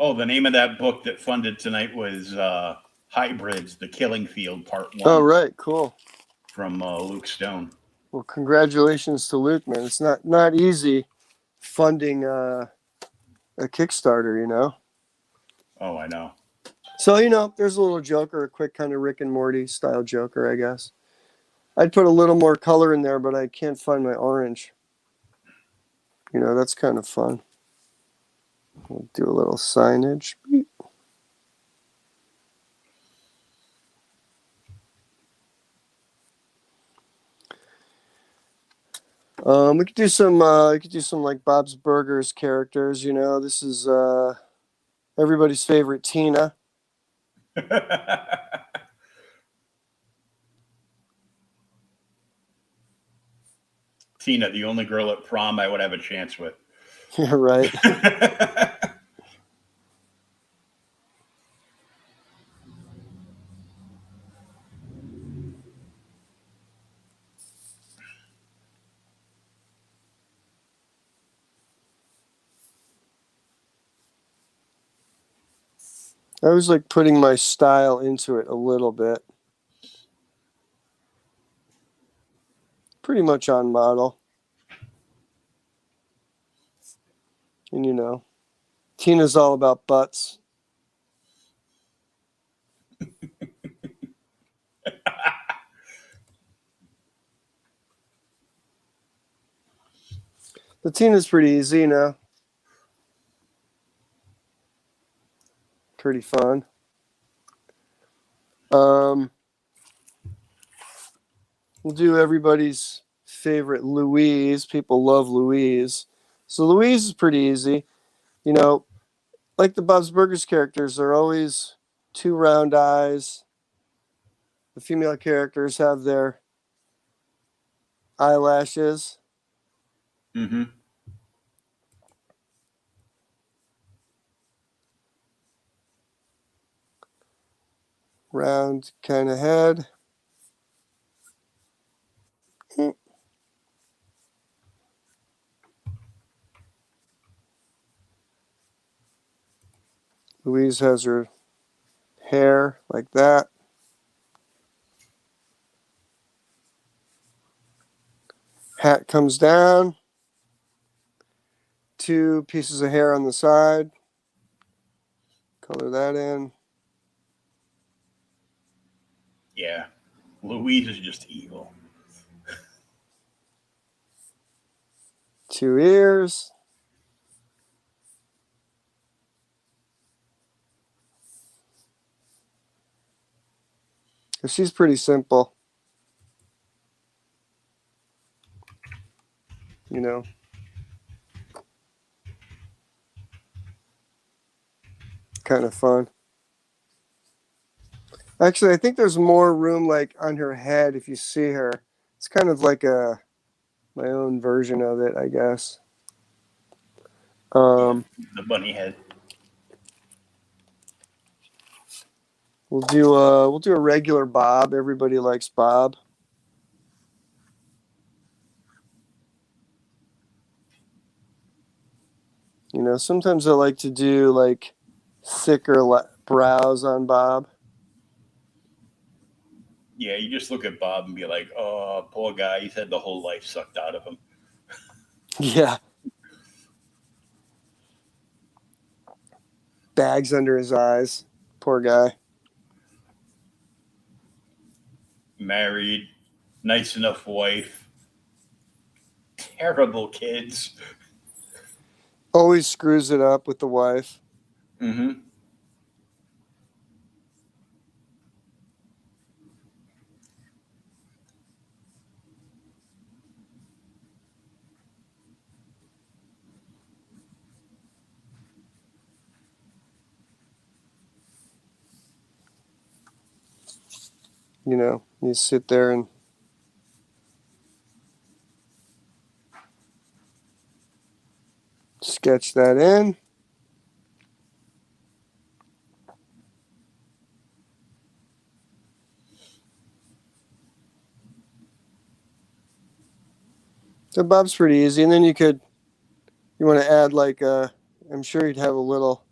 Speaker 1: Oh, the name of that book that funded tonight was Hybrids, The Killing Field, Part 1.
Speaker 2: Oh, right. Cool.
Speaker 1: From Luke Stone.
Speaker 2: Well, congratulations to Luke, man. It's not easy funding a Kickstarter, you know?
Speaker 1: Oh, I know.
Speaker 2: So, you know, there's a little Joker, a quick kind of Rick and Morty style Joker, I guess. I'd put a little more color in there, but I can't find my orange. You know, that's kind of fun. We'll do a little signage. We could do some like Bob's Burgers characters. You know, this is everybody's favorite Tina.
Speaker 1: Tina, the only girl at prom I would have a chance with.
Speaker 2: Yeah, right. I was like putting my style into it a little bit. Pretty much on model. And you know, Tina's all about butts. The Tina's pretty easy, you know. Pretty fun. We'll do everybody's favorite Louise. People love Louise. So Louise is pretty easy. You know, like the Bob's Burgers characters, they're always two round eyes. The female characters have their eyelashes.
Speaker 1: Mm-hmm.
Speaker 2: Round kind of head. Louise has her hair like that. Hat comes down. 2 pieces of hair on the side. Color that in.
Speaker 1: Yeah. Louise is just evil.
Speaker 2: 2 ears. She's pretty simple. You know. Kind of fun. Actually, I think there's more room like on her head if you see her. It's kind of like my own version of it, I guess.
Speaker 1: The bunny head.
Speaker 2: We'll do a regular Bob. Everybody likes Bob. You know, sometimes I like to do like thicker brows on Bob.
Speaker 1: Yeah, you just look at Bob and be like, oh, poor guy. He's had the whole life sucked out of him.
Speaker 2: Yeah. Bags under his eyes. Poor guy.
Speaker 1: Married, nice enough wife, terrible kids.
Speaker 2: Always screws it up with the wife.
Speaker 1: Mm-hmm.
Speaker 2: You know, you sit there and sketch that in. So Bob's pretty easy. And then you want to add like, I'm sure you'd have a little.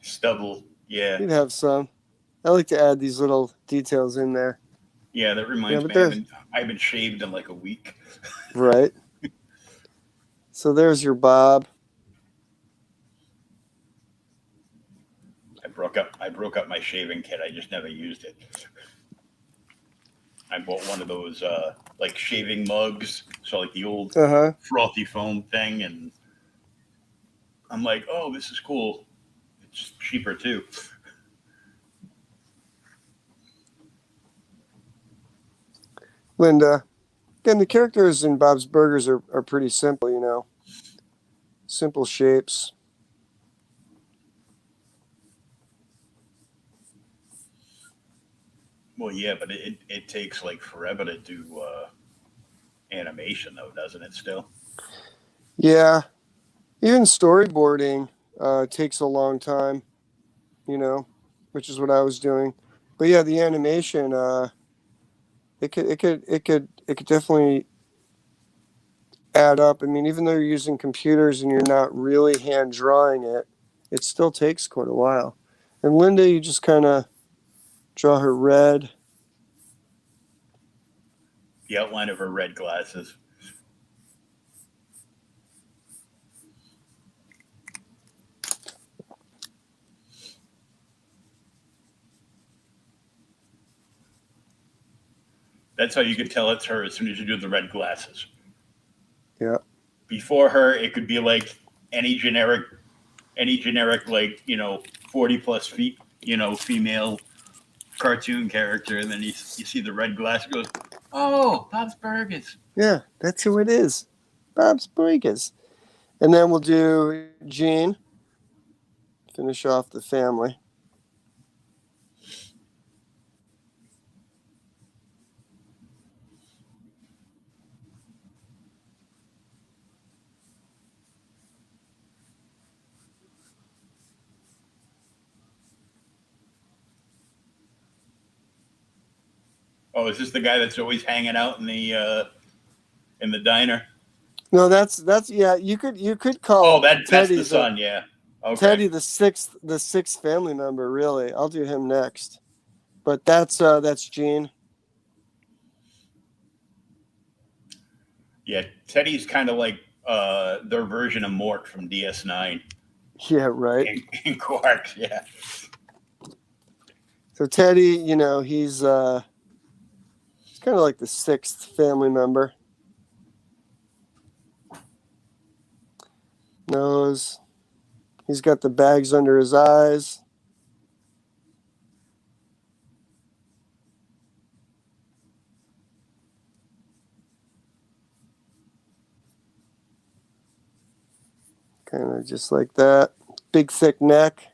Speaker 1: Stubble, yeah.
Speaker 2: You'd have some. I like to add these little details in there.
Speaker 1: Yeah, that reminds me. I haven't shaved in like a week.
Speaker 2: Right. So there's your Bob.
Speaker 1: I broke up my shaving kit. I just never used it. I bought one of those like shaving mugs, so like the old frothy foam thing, and I'm like, oh, this is cool. It's cheaper too.
Speaker 2: Linda. Again, the characters in Bob's Burgers are pretty simple, you know. Simple shapes.
Speaker 1: Well, yeah, but it takes like forever to do animation, though, doesn't it? Still. Yeah.
Speaker 2: Even storyboarding takes a long time, you know, which is what I was doing. But yeah, the animation, it could definitely add up. I mean, even though you're using computers and you're not really hand drawing it, it still takes quite a while. And Linda, you just kind of draw her red.
Speaker 1: The outline of her red glasses. That's how you could tell it's her as soon as you do the red glasses.
Speaker 2: Yeah.
Speaker 1: Before her, it could be like any generic like, 40 plus feet, female cartoon character, and then you see the red glass goes, oh, Bob's Burgers.
Speaker 2: Yeah, that's who it is. Bob's Burgers. And then we'll do Gene. Finish off the family.
Speaker 1: Oh, is this the guy that's always hanging out in the diner?
Speaker 2: No, that's yeah. You could call.
Speaker 1: Oh, that's the son. Yeah. Okay.
Speaker 2: Teddy, the sixth family member. Really, I'll do him next. But that's Gene.
Speaker 1: Yeah, Teddy's kind of like their version of Mort from DS9
Speaker 2: Yeah, right.
Speaker 1: in Quark. Yeah.
Speaker 2: So Teddy, you know, he's kind of like the sixth family member. Nose. He's got the bags under his eyes. Kind of just like that. Big, thick neck.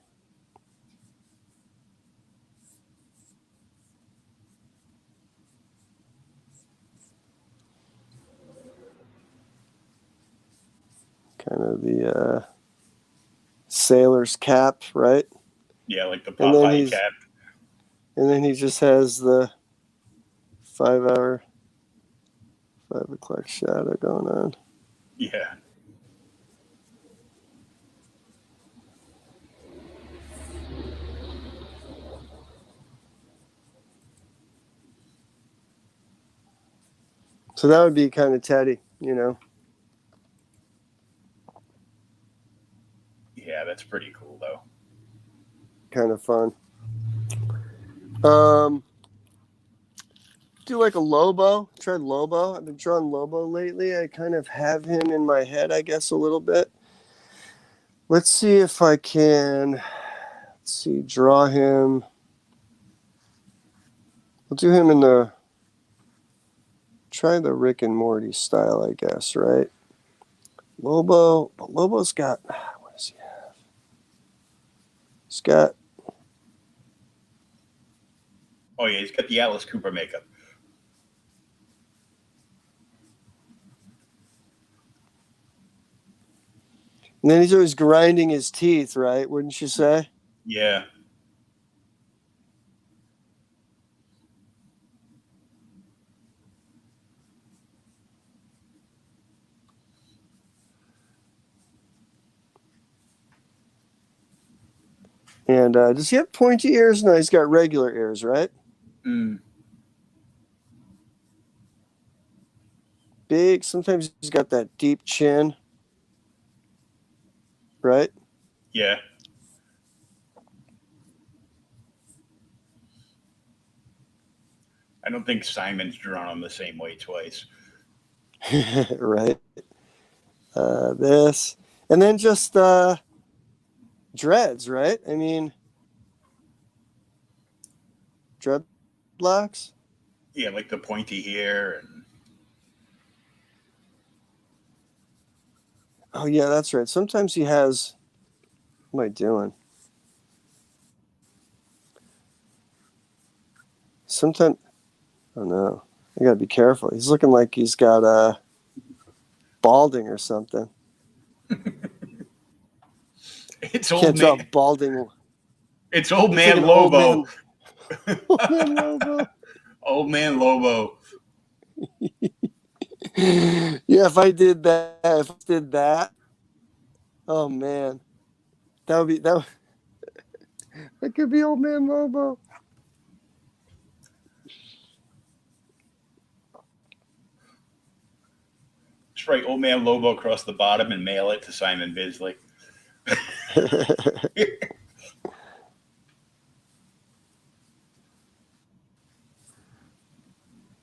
Speaker 2: Kind of the sailor's cap, right?
Speaker 1: Yeah, like the
Speaker 2: And then
Speaker 1: Popeye cap.
Speaker 2: And then he just has the 5 o'clock shadow going on.
Speaker 1: Yeah.
Speaker 2: So that would be kind of Teddy, you know.
Speaker 1: Yeah, that's pretty cool though.
Speaker 2: Kind of fun. Do like a Lobo. Tried Lobo. I've been drawing Lobo lately. I kind of have him in my head, I guess, a little bit. Let's see if I can. Draw him. We'll do him in the. Try the Rick and Morty style, I guess, right? Lobo. But Lobo's got. What does he have? He's got.
Speaker 1: Oh yeah, he's got the Alice Cooper makeup.
Speaker 2: And then he's always grinding his teeth, right? Wouldn't you say?
Speaker 1: Yeah.
Speaker 2: And does he have pointy ears? No, he's got regular ears, right?
Speaker 1: Mm.
Speaker 2: Big. Sometimes he's got that deep chin, right?
Speaker 1: Yeah. I don't think Simon's drawn him the same way twice.
Speaker 2: Right. This. And then just dreads, right? I mean, dreadlocks.
Speaker 1: Yeah, like the pointy hair and.
Speaker 2: Oh, yeah, that's right. Sometimes he has. What am I doing? Sometimes. Oh, no. I got to be careful. He's looking like he's got balding or something.
Speaker 1: It's old
Speaker 2: Can't draw
Speaker 1: man.
Speaker 2: Balding.
Speaker 1: It's old
Speaker 2: It's
Speaker 1: man
Speaker 2: like
Speaker 1: Lobo.
Speaker 2: Old man Lobo.
Speaker 1: Old man Lobo.
Speaker 2: Yeah, if I did that, oh man, that could be old man Lobo.
Speaker 1: Just write old man Lobo across the bottom and mail it to Simon Bisley.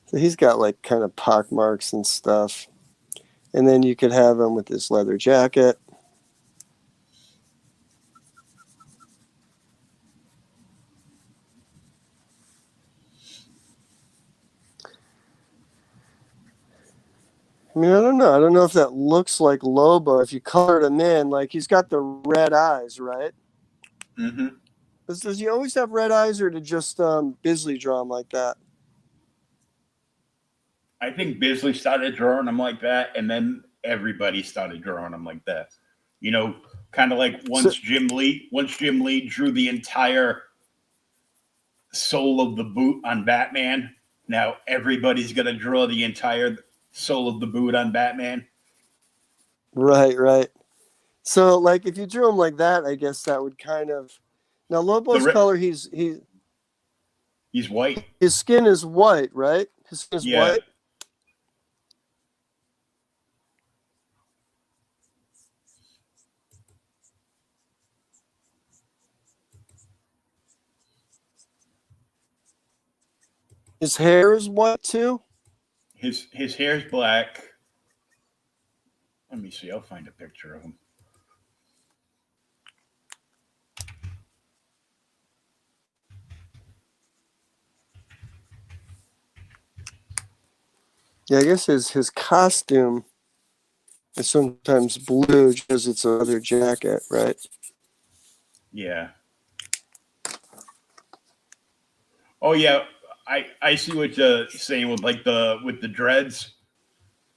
Speaker 2: So he's got like kind of pock marks and stuff, and then you could have him with this leather jacket. I mean, I don't know. I don't know if that looks like Lobo. If you colored him in, like he's got the red eyes, right?
Speaker 1: Mm-hmm.
Speaker 2: Does he always have red eyes, or did just Bisley draw him like that?
Speaker 1: I think Bisley started drawing him like that, and then everybody started drawing him like that. You know, kind of like once Jim Lee drew the entire sole of the boot on Batman. Now everybody's gonna draw the entire sole of the boot on Batman.
Speaker 2: Right. So, like, if you drew him like that, I guess that would kind of. Now, Lobo's color,
Speaker 1: He's white.
Speaker 2: his skin is white, right? His skin is
Speaker 1: Yeah.
Speaker 2: white. His hair is white too.
Speaker 1: His hair's black. Let me see. I'll find a picture of him.
Speaker 2: Yeah, I guess his costume is sometimes blue because it's a leather jacket, right?
Speaker 1: Yeah. Oh yeah. I see what you're saying with like with the dreads.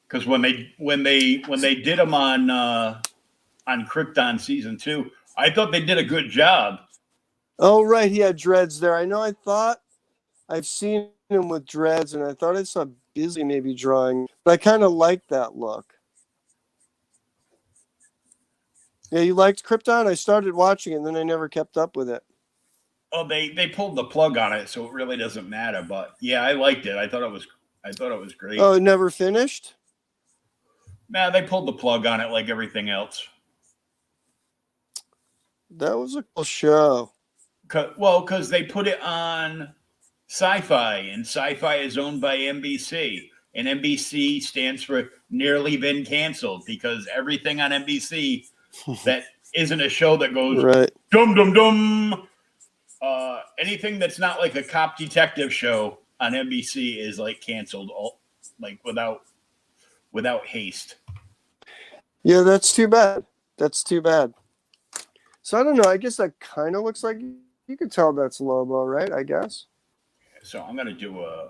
Speaker 1: Because when they did them on Krypton season 2, I thought they did a good job.
Speaker 2: Oh, right, he had dreads there. I know. I thought I've seen him with dreads, and I thought I saw Busy maybe drawing, but I kind of liked that look. Yeah, you liked Krypton? I started watching it, and then I never kept up with it.
Speaker 1: Oh, they pulled the plug on it, so it really doesn't matter. But yeah, I liked it. I thought it was great.
Speaker 2: Oh, it never finished?
Speaker 1: Nah, they pulled the plug on it like everything else.
Speaker 2: That was a cool show.
Speaker 1: Because they put it on Sci-Fi, and Sci-Fi is owned by NBC, and NBC stands for nearly been canceled because everything on NBC that isn't a show that goes
Speaker 2: right.
Speaker 1: dum dum dum. Anything that's not like a cop detective show on NBC is like canceled, like without haste.
Speaker 2: Yeah, that's too bad. That's too bad. So I don't know. I guess that kind of looks like you could tell that's Lobo, right? I guess.
Speaker 1: So I'm gonna do a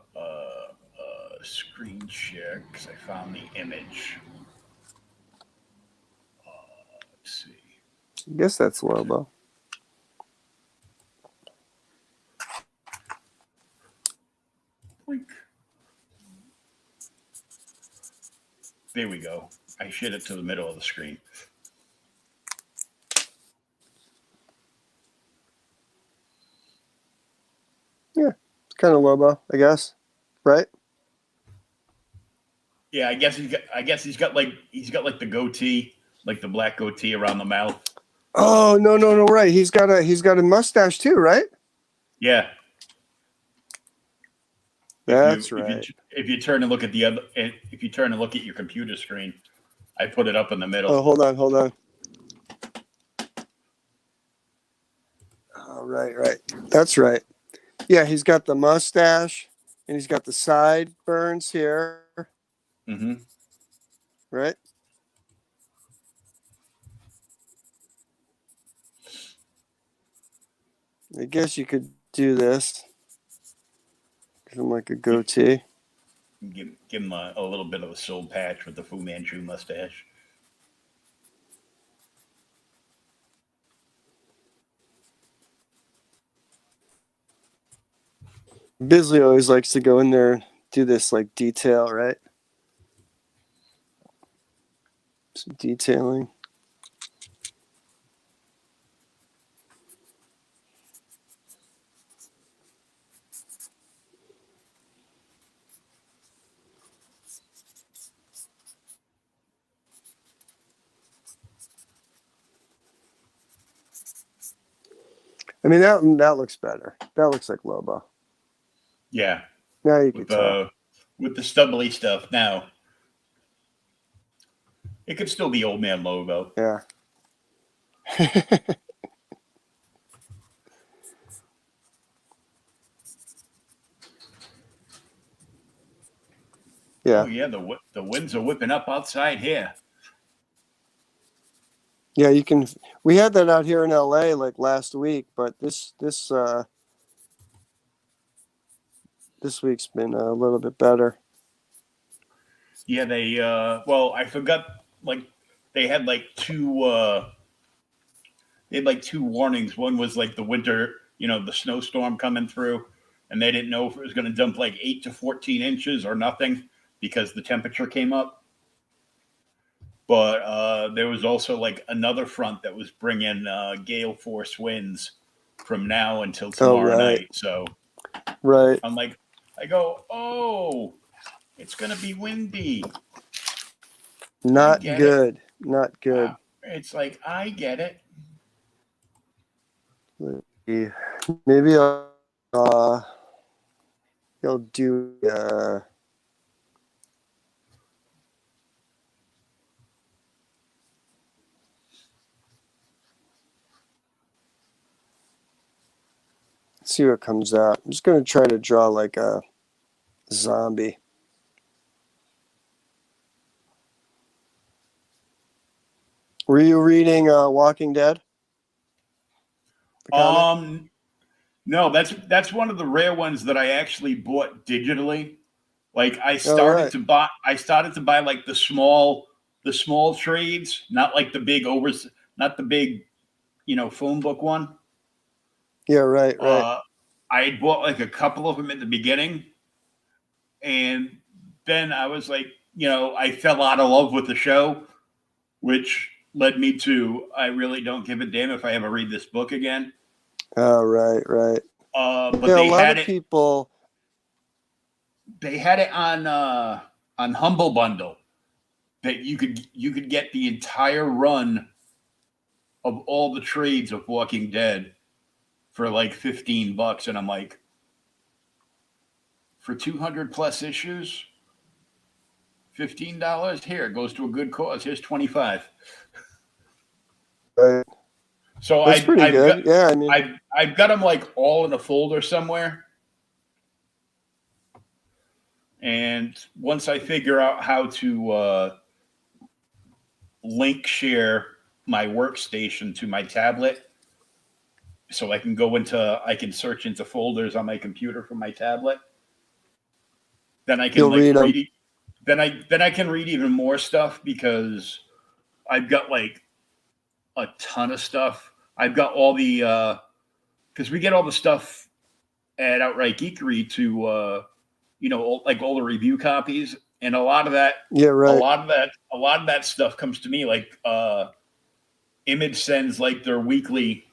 Speaker 1: screen share because I found the image. Let's see.
Speaker 2: I guess that's Lobo.
Speaker 1: There we go. I shit it to the middle of the screen.
Speaker 2: Yeah, it's kind of Lobo, I guess, right?
Speaker 1: Yeah, I guess he's got like the goatee, like the black goatee around the mouth.
Speaker 2: Oh no, right. He's got a mustache too, right?
Speaker 1: Yeah.
Speaker 2: That's right.
Speaker 1: If you turn and look at your computer screen, I put it up in the middle.
Speaker 2: Oh, hold on. Oh, right. That's right. Yeah, he's got the mustache and he's got the sideburns here.
Speaker 1: Mm-hmm.
Speaker 2: Right? I guess you could do this. Give him like a goatee.
Speaker 1: Give him a little bit of a soul patch with the Fu Manchu mustache.
Speaker 2: Bisley always likes to go in there and do this like detail, right? Some detailing. I mean that looks better. That looks like Lobo.
Speaker 1: Yeah.
Speaker 2: Now you can tell.
Speaker 1: With the stubbly stuff now. It could still be Old Man Lobo.
Speaker 2: Yeah. Yeah.
Speaker 1: Oh yeah, the winds are whipping up outside here.
Speaker 2: Yeah, you can. We had that out here in LA like last week, but this week's been a little bit better.
Speaker 1: Yeah, they I forgot, like they had like two warnings. One was like the winter, the snowstorm coming through, and they didn't know if it was going to dump like 8 to 14 inches or nothing because the temperature came up. but there was also like another front that was bringing gale force winds from now until tomorrow night. So
Speaker 2: Right.
Speaker 1: I'm like, I go, oh, it's gonna be windy.
Speaker 2: Not good. Not good.
Speaker 1: It's like, I get it.
Speaker 2: Maybe I'll do see what comes out. I'm just gonna try to draw like a zombie. Were you reading Walking Dead?
Speaker 1: No, that's one of the rare ones that I actually bought digitally. Like I started to buy like the small trades, not like the big not the big, phone book one.
Speaker 2: Yeah, right.
Speaker 1: I had bought like a couple of them at the beginning, and then I was like, I fell out of love with the show, which led me to I really don't give a damn if I ever read this book again.
Speaker 2: Oh, right.
Speaker 1: But
Speaker 2: yeah,
Speaker 1: they
Speaker 2: a lot
Speaker 1: had
Speaker 2: of people.
Speaker 1: They had it on Humble Bundle that you could get the entire run of all the trades of Walking Dead for like $15, and I'm like, for 200 plus issues, $15 here, it goes to a good cause. Here's 25.
Speaker 2: Right.
Speaker 1: So
Speaker 2: That's pretty good. Yeah, I mean,
Speaker 1: I've got them like all in a folder somewhere. And once I figure out how to link share my workstation to my tablet, so I can search into folders on my computer from my tablet, then I can read. Then I can read even more stuff because I've got like a ton of stuff. I've got all the because we get all the stuff at Outright Geekery to like all the review copies, and a lot of that a lot of that stuff comes to me like Image sends like their weekly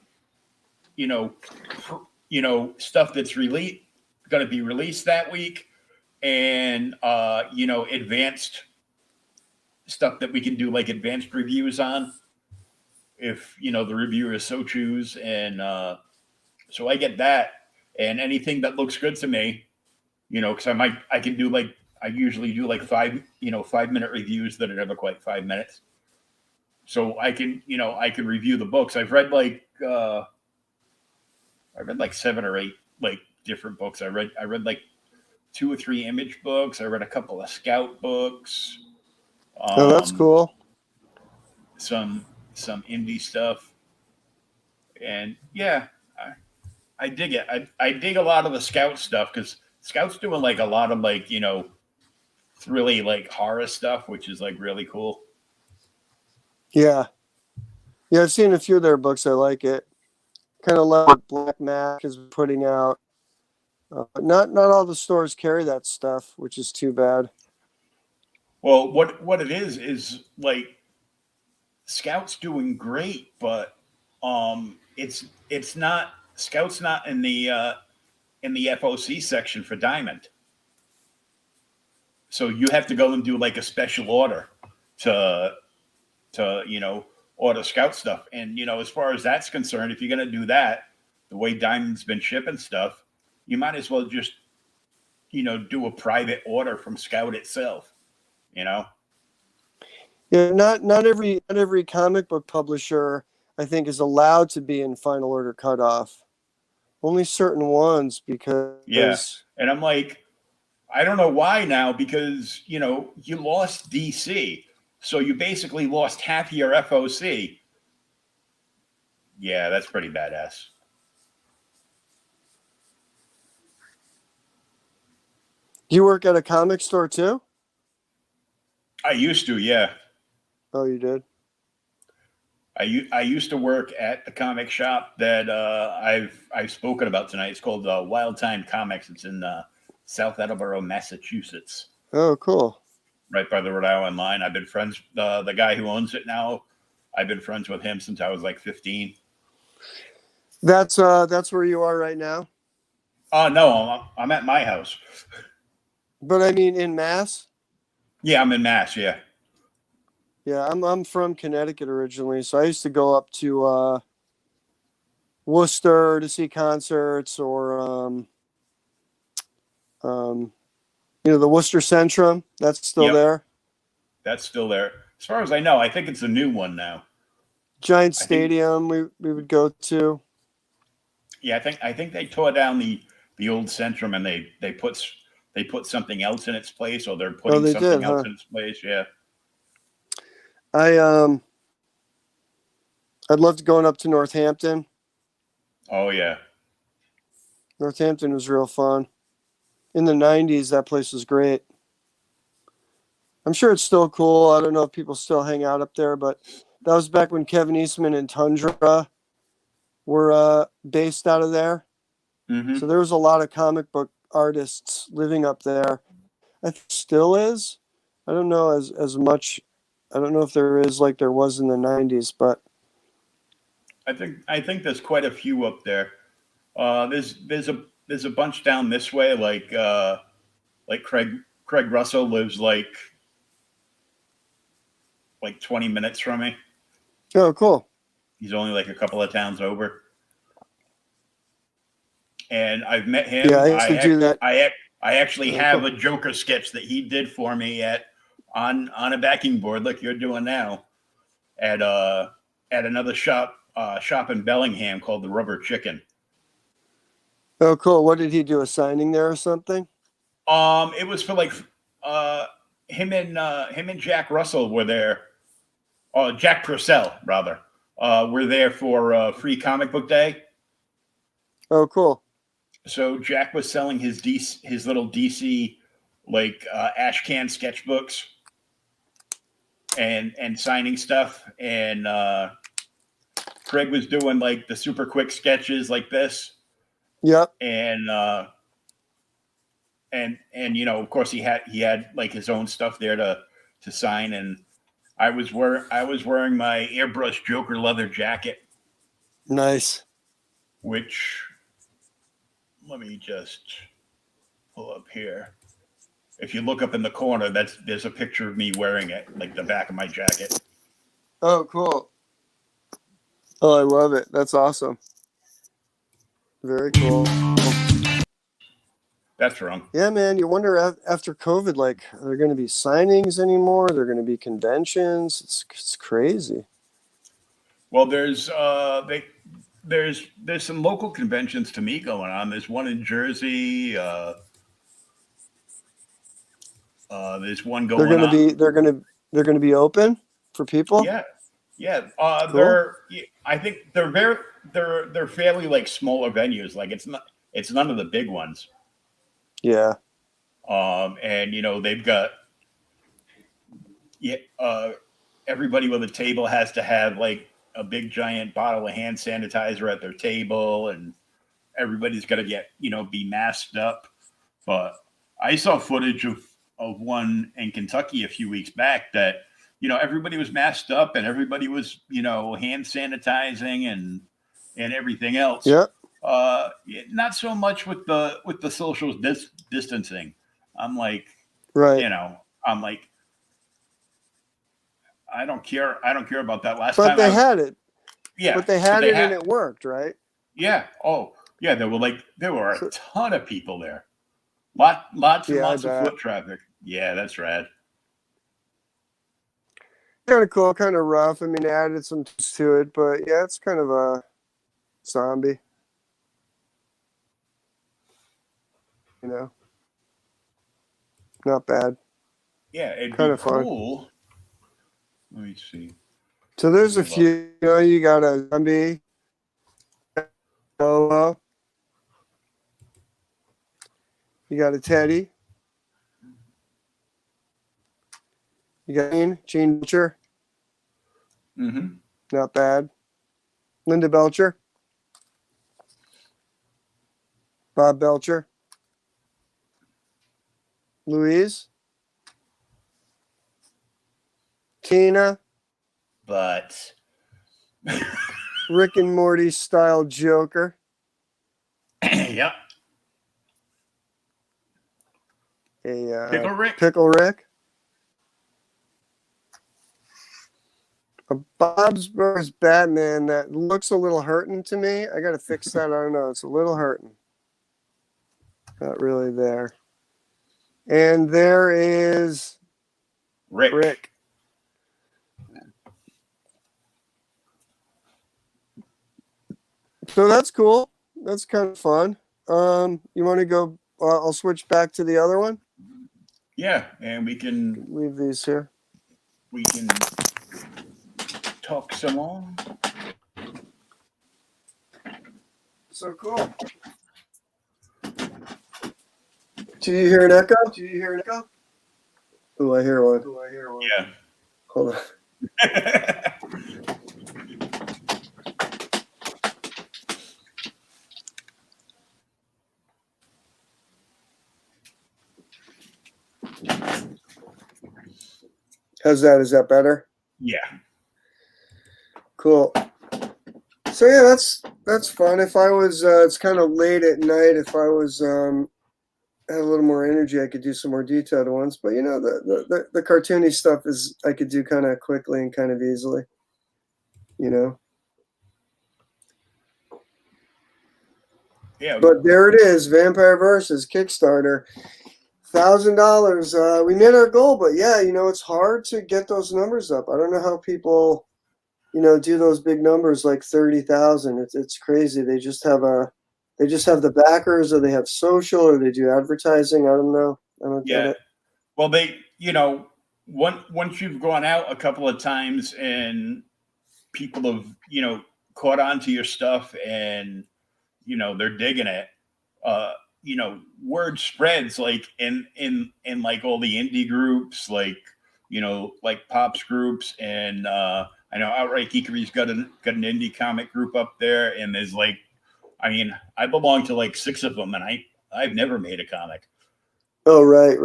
Speaker 1: stuff that's going to be released that week, and advanced stuff that we can do like advanced reviews on if the reviewer so choose, and so I get that, and anything that looks good to me, because I can do like I usually do like 5-minute reviews that are never quite 5 minutes, so I can review the books. I've read like 7 or 8 like different books. I read like 2 or 3 Image books. I read a couple of Scout books.
Speaker 2: Oh, that's cool.
Speaker 1: Some indie stuff, and yeah, I dig it. I dig a lot of the Scout stuff because Scout's doing like a lot of like really like horror stuff, which is like really cool.
Speaker 2: Yeah, I've seen a few of their books. I like it. Kind of like Black Mac is putting out. Not all the stores carry that stuff, which is too bad.
Speaker 1: Well, what it is like Scout's doing great, but it's not Scout's not in the FOC section for Diamond. So you have to go and do like a special order to order Scout stuff. And as far as that's concerned, if you're going to do that, the way Diamond's been shipping stuff, you might as well just do a private order from Scout itself.
Speaker 2: Yeah, not every comic book publisher, I think, is allowed to be in final order cutoff. Only certain ones, because
Speaker 1: and I'm like, I don't know why now, because you lost DC, so you basically lost half your FOC. Yeah, that's pretty badass.
Speaker 2: You work at a comic store too?
Speaker 1: I used to, yeah.
Speaker 2: Oh, you did?
Speaker 1: I used to work at the comic shop that I've spoken about tonight. It's called Wild Time Comics. It's in South Attleboro, Massachusetts.
Speaker 2: Oh, cool.
Speaker 1: right by the Rhode Island line. I've been friends. The guy who owns it now, I've been friends with him since I was like 15.
Speaker 2: That's where you are right now.
Speaker 1: Oh no, I'm at my house.
Speaker 2: But I mean, in Mass.
Speaker 1: Yeah, I'm in Mass. Yeah.
Speaker 2: Yeah, I'm from Connecticut originally, so I used to go up to Worcester to see concerts, or the Worcester Centrum. That's still
Speaker 1: Yep,
Speaker 2: there.
Speaker 1: that's still there. As far as I know, I think it's a new one now.
Speaker 2: Giant
Speaker 1: I think.
Speaker 2: Stadium we would go to.
Speaker 1: Yeah, I think they tore down the old Centrum and they put something else in its place, or they're
Speaker 2: Oh,
Speaker 1: putting
Speaker 2: they did,
Speaker 1: something else
Speaker 2: huh?
Speaker 1: in its place. Yeah.
Speaker 2: I'd love to going up to Northampton.
Speaker 1: Oh yeah.
Speaker 2: Northampton was real fun. In the 90s, that place was great. I'm sure it's still cool. I don't know if people still hang out up there, but that was back when Kevin Eastman and Tundra were based out of there.
Speaker 1: Mm-hmm.
Speaker 2: So there was a lot of comic book artists living up there. I think still is. I don't know as much. I don't know if there is like there was in the 90s, but
Speaker 1: I think there's quite a few up there. There's a bunch down this way, like Craig Russell lives like 20 minutes from me.
Speaker 2: oh, cool.
Speaker 1: He's only like a couple of towns over, and I've met him.
Speaker 2: Yeah, I used to do that.
Speaker 1: I actually
Speaker 2: Oh,
Speaker 1: have
Speaker 2: cool.
Speaker 1: a Joker sketch that he did for me on a backing board, like you're doing now, at another shop in Bellingham called the Rubber Chicken.
Speaker 2: Oh, cool. What did he do? A signing there or something?
Speaker 1: It was for like him and Jack Russell were there. Oh, Jack Purcell rather. Were there for free comic book day.
Speaker 2: Oh, cool.
Speaker 1: So Jack was selling his little DC like ash can sketchbooks and signing stuff, and Craig was doing like the super quick sketches like this,
Speaker 2: Yep.
Speaker 1: And of course he had like his own stuff there to sign, and I was wearing my airbrush Joker leather jacket,
Speaker 2: Nice.
Speaker 1: which let me just pull up here. If you look up in the corner, there's a picture of me wearing it, like the back of my jacket.
Speaker 2: Oh, cool. Oh, I love it. That's awesome. Very cool.
Speaker 1: That's wrong.
Speaker 2: Yeah, man. You wonder after COVID, like, are there going to be signings anymore? Are there going to be conventions? It's crazy.
Speaker 1: Well, there's some local conventions to me going on. There's one in Jersey. There's one
Speaker 2: They're
Speaker 1: going
Speaker 2: going to
Speaker 1: on.
Speaker 2: be they're going to be open for people.
Speaker 1: Yeah, yeah.
Speaker 2: Cool.
Speaker 1: I think they're fairly like smaller venues. Like it's none of the big ones.
Speaker 2: Yeah.
Speaker 1: And they've got everybody with a table has to have like a big giant bottle of hand sanitizer at their table, and everybody's got to be masked up. But I saw footage of one in Kentucky a few weeks back that everybody was masked up and everybody was hand sanitizing and everything else.
Speaker 2: Yeah.
Speaker 1: Not so much with the social distancing. I'm like,
Speaker 2: Right.
Speaker 1: I'm like, I don't care about that. Last
Speaker 2: But
Speaker 1: time
Speaker 2: they had it.
Speaker 1: yeah,
Speaker 2: But they had it and it worked, right?
Speaker 1: yeah. Oh, yeah. There were a ton of people there. Lots and lots of foot traffic. Yeah, that's rad.
Speaker 2: Kind of cool, kind of rough. I mean, they added some to it, but yeah, it's kind of a zombie. Not bad.
Speaker 1: Yeah, it'd
Speaker 2: kind
Speaker 1: be
Speaker 2: of fun.
Speaker 1: Cool. Let me see.
Speaker 2: So there's a few. You got a zombie. Solo. You got a Teddy. You got Gene Belcher.
Speaker 1: Mm-hmm.
Speaker 2: Not bad. Linda Belcher. Bob Belcher. Louise. Tina.
Speaker 1: but
Speaker 2: Rick and Morty style Joker.
Speaker 1: yeah,
Speaker 2: A
Speaker 1: Pickle Rick.
Speaker 2: Pickle Rick. A Bob's Burgers Batman that looks a little hurting to me. I got to fix that. I don't know. It's a little hurting. Not really there. And there is
Speaker 1: Rick.
Speaker 2: So that's cool. That's kind of fun. You want to go? I'll switch back to the other one.
Speaker 1: Yeah, and we can
Speaker 2: Leave these here.
Speaker 1: Talk some more.
Speaker 2: So cool. Do you hear an echo? Oh, I hear one.
Speaker 1: Yeah.
Speaker 2: Hold on. How's that? Is that better?
Speaker 1: Yeah.
Speaker 2: Cool. So yeah, that's fun. If I was, it's kind of late at night. If I was had a little more energy, I could do some more detailed ones. But you know, the cartoony stuff is I could do kind of quickly and kind of easily. You know.
Speaker 1: Yeah.
Speaker 2: But there it is, Vampire Versus Kickstarter. $1,000. We made our goal, but yeah, you know, it's hard to get those numbers up. I don't know how people, you know, do those big numbers like 30,000. It's crazy. They just have the backers, or they have social, or they do advertising. I don't know. I don't get it.
Speaker 1: Well, they, you know, once you've gone out a couple of times and people have, you know, caught on to your stuff and, you know, they're digging it, you know, word spreads like in like all the indie groups, like, you know, like Pops groups. And I know Outright Geekery's got an indie comic group up there. And there's like, I mean, I belong to like 6 of them, and I've never made a comic.
Speaker 2: Oh, right.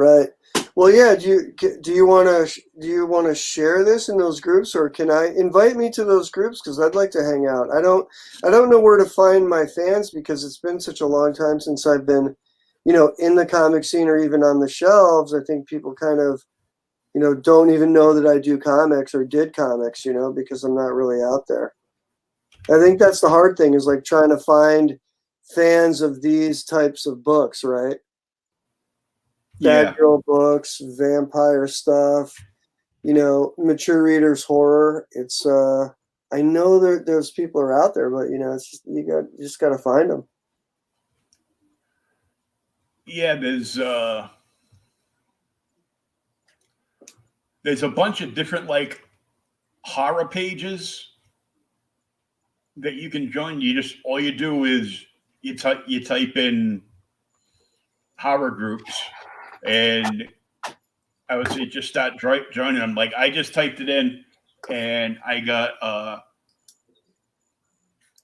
Speaker 2: Well, yeah. Do you want to share this in those groups, or can I invite me to those groups? Because I'd like to hang out. I don't know where to find my fans, because it's been such a long time since I've been, you know, in the comic scene or even on the shelves. I think people kind of, you know, don't even know that I do comics or did comics, you know, because I'm not really out there. I think that's the hard thing, is like trying to find fans of these types of books, right? Bad girl books, vampire stuff, you know, mature readers horror. It's I know that there's people are out there, but you know, it's just, you just got to find them.
Speaker 1: Yeah, there's a bunch of different like horror pages that you can join. All you do is you type in horror groups, and I would say just start joining them. Like I just typed it in, and I got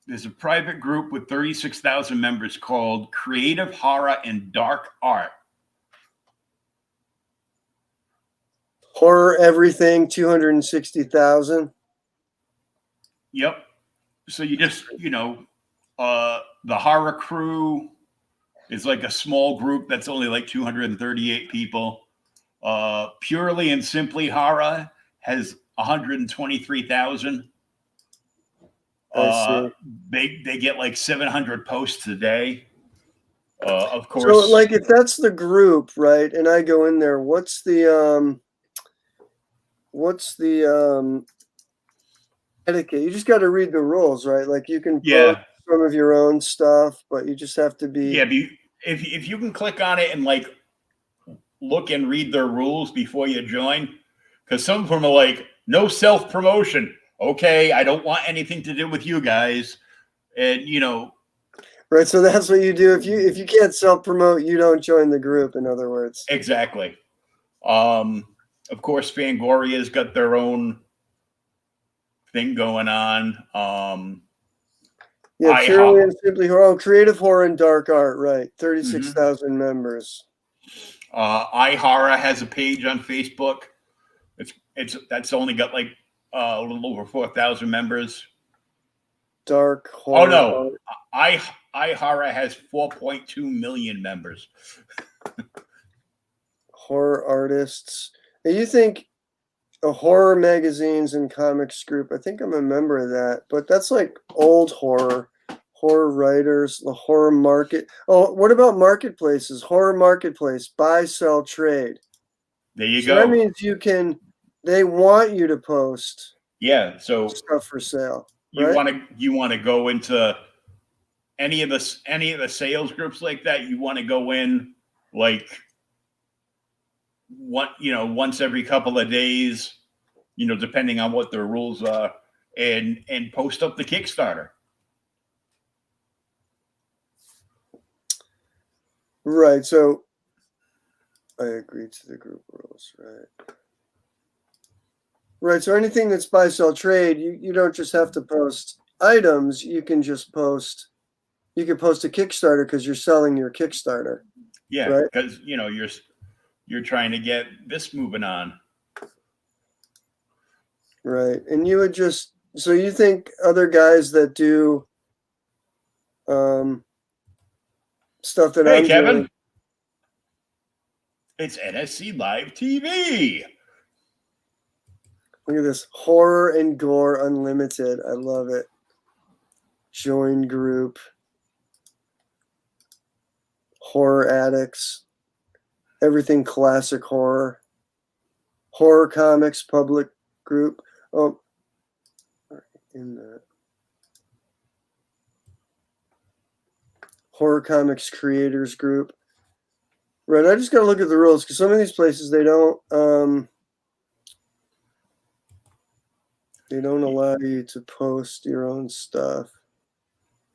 Speaker 1: there's a private group with 36,000 members called Creative Horror and Dark Art.
Speaker 2: Horror everything, 260,000.
Speaker 1: Yep. So you just, you know, the Horror Crew is like a small group that's only like 238 people. Purely and Simply Horror has 123,000. They get like 700 posts a day. Of course.
Speaker 2: So like if that's the group, right, and I go in there, what's the etiquette? You just got to read the rules, right? Like you can post some of your own stuff, but you just have to be.
Speaker 1: Yeah, if you can click on it and like look and read their rules before you join, because some of them are like no self-promotion. Okay, I don't want anything to do with you guys, and you know.
Speaker 2: Right, so that's what you do. If you can't self-promote, you don't join the group. In other words.
Speaker 1: Exactly. Of course, Fangoria's got their own thing going on.
Speaker 2: Yeah, purely and simply horror. Oh, Creative Horror and Dark Art, right? 36,000 members.
Speaker 1: iHorror has a page on Facebook. That's only got like a little over 4,000 members.
Speaker 2: Dark
Speaker 1: Oh
Speaker 2: horror.
Speaker 1: no, iHorror has 4.2 million members.
Speaker 2: Horror artists. And you think a horror magazines and comics group? I think I'm a member of that, but that's like old horror writers, the horror market. Oh, what about marketplaces? Horror marketplace, buy, sell, trade.
Speaker 1: There you
Speaker 2: So
Speaker 1: go.
Speaker 2: that means they want you to post
Speaker 1: so
Speaker 2: stuff for sale.
Speaker 1: you
Speaker 2: Right?
Speaker 1: want to go into any of the sales groups like that. You want to go in like once every couple of days, depending on what their rules are, and post up the Kickstarter.
Speaker 2: Right. So I agree to the group rules. Right. Right. So anything that's buy, sell, trade, you don't just have to post items. You can just post. You can post a Kickstarter because you're selling your Kickstarter.
Speaker 1: Yeah,
Speaker 2: right?
Speaker 1: Because you're trying to get this moving on.
Speaker 2: Right. And you would just, so you think other guys that do stuff that
Speaker 1: Hey,
Speaker 2: I'm
Speaker 1: Kevin.
Speaker 2: doing.
Speaker 1: It's NSC Live TV.
Speaker 2: Look at this, Horror and Gore Unlimited. I love it. Join group. Horror addicts. Everything classic horror. Horror comics public group. Oh, in the horror comics creators group. Right, I just got to look at the rules because some of these places they don't allow you to post your own stuff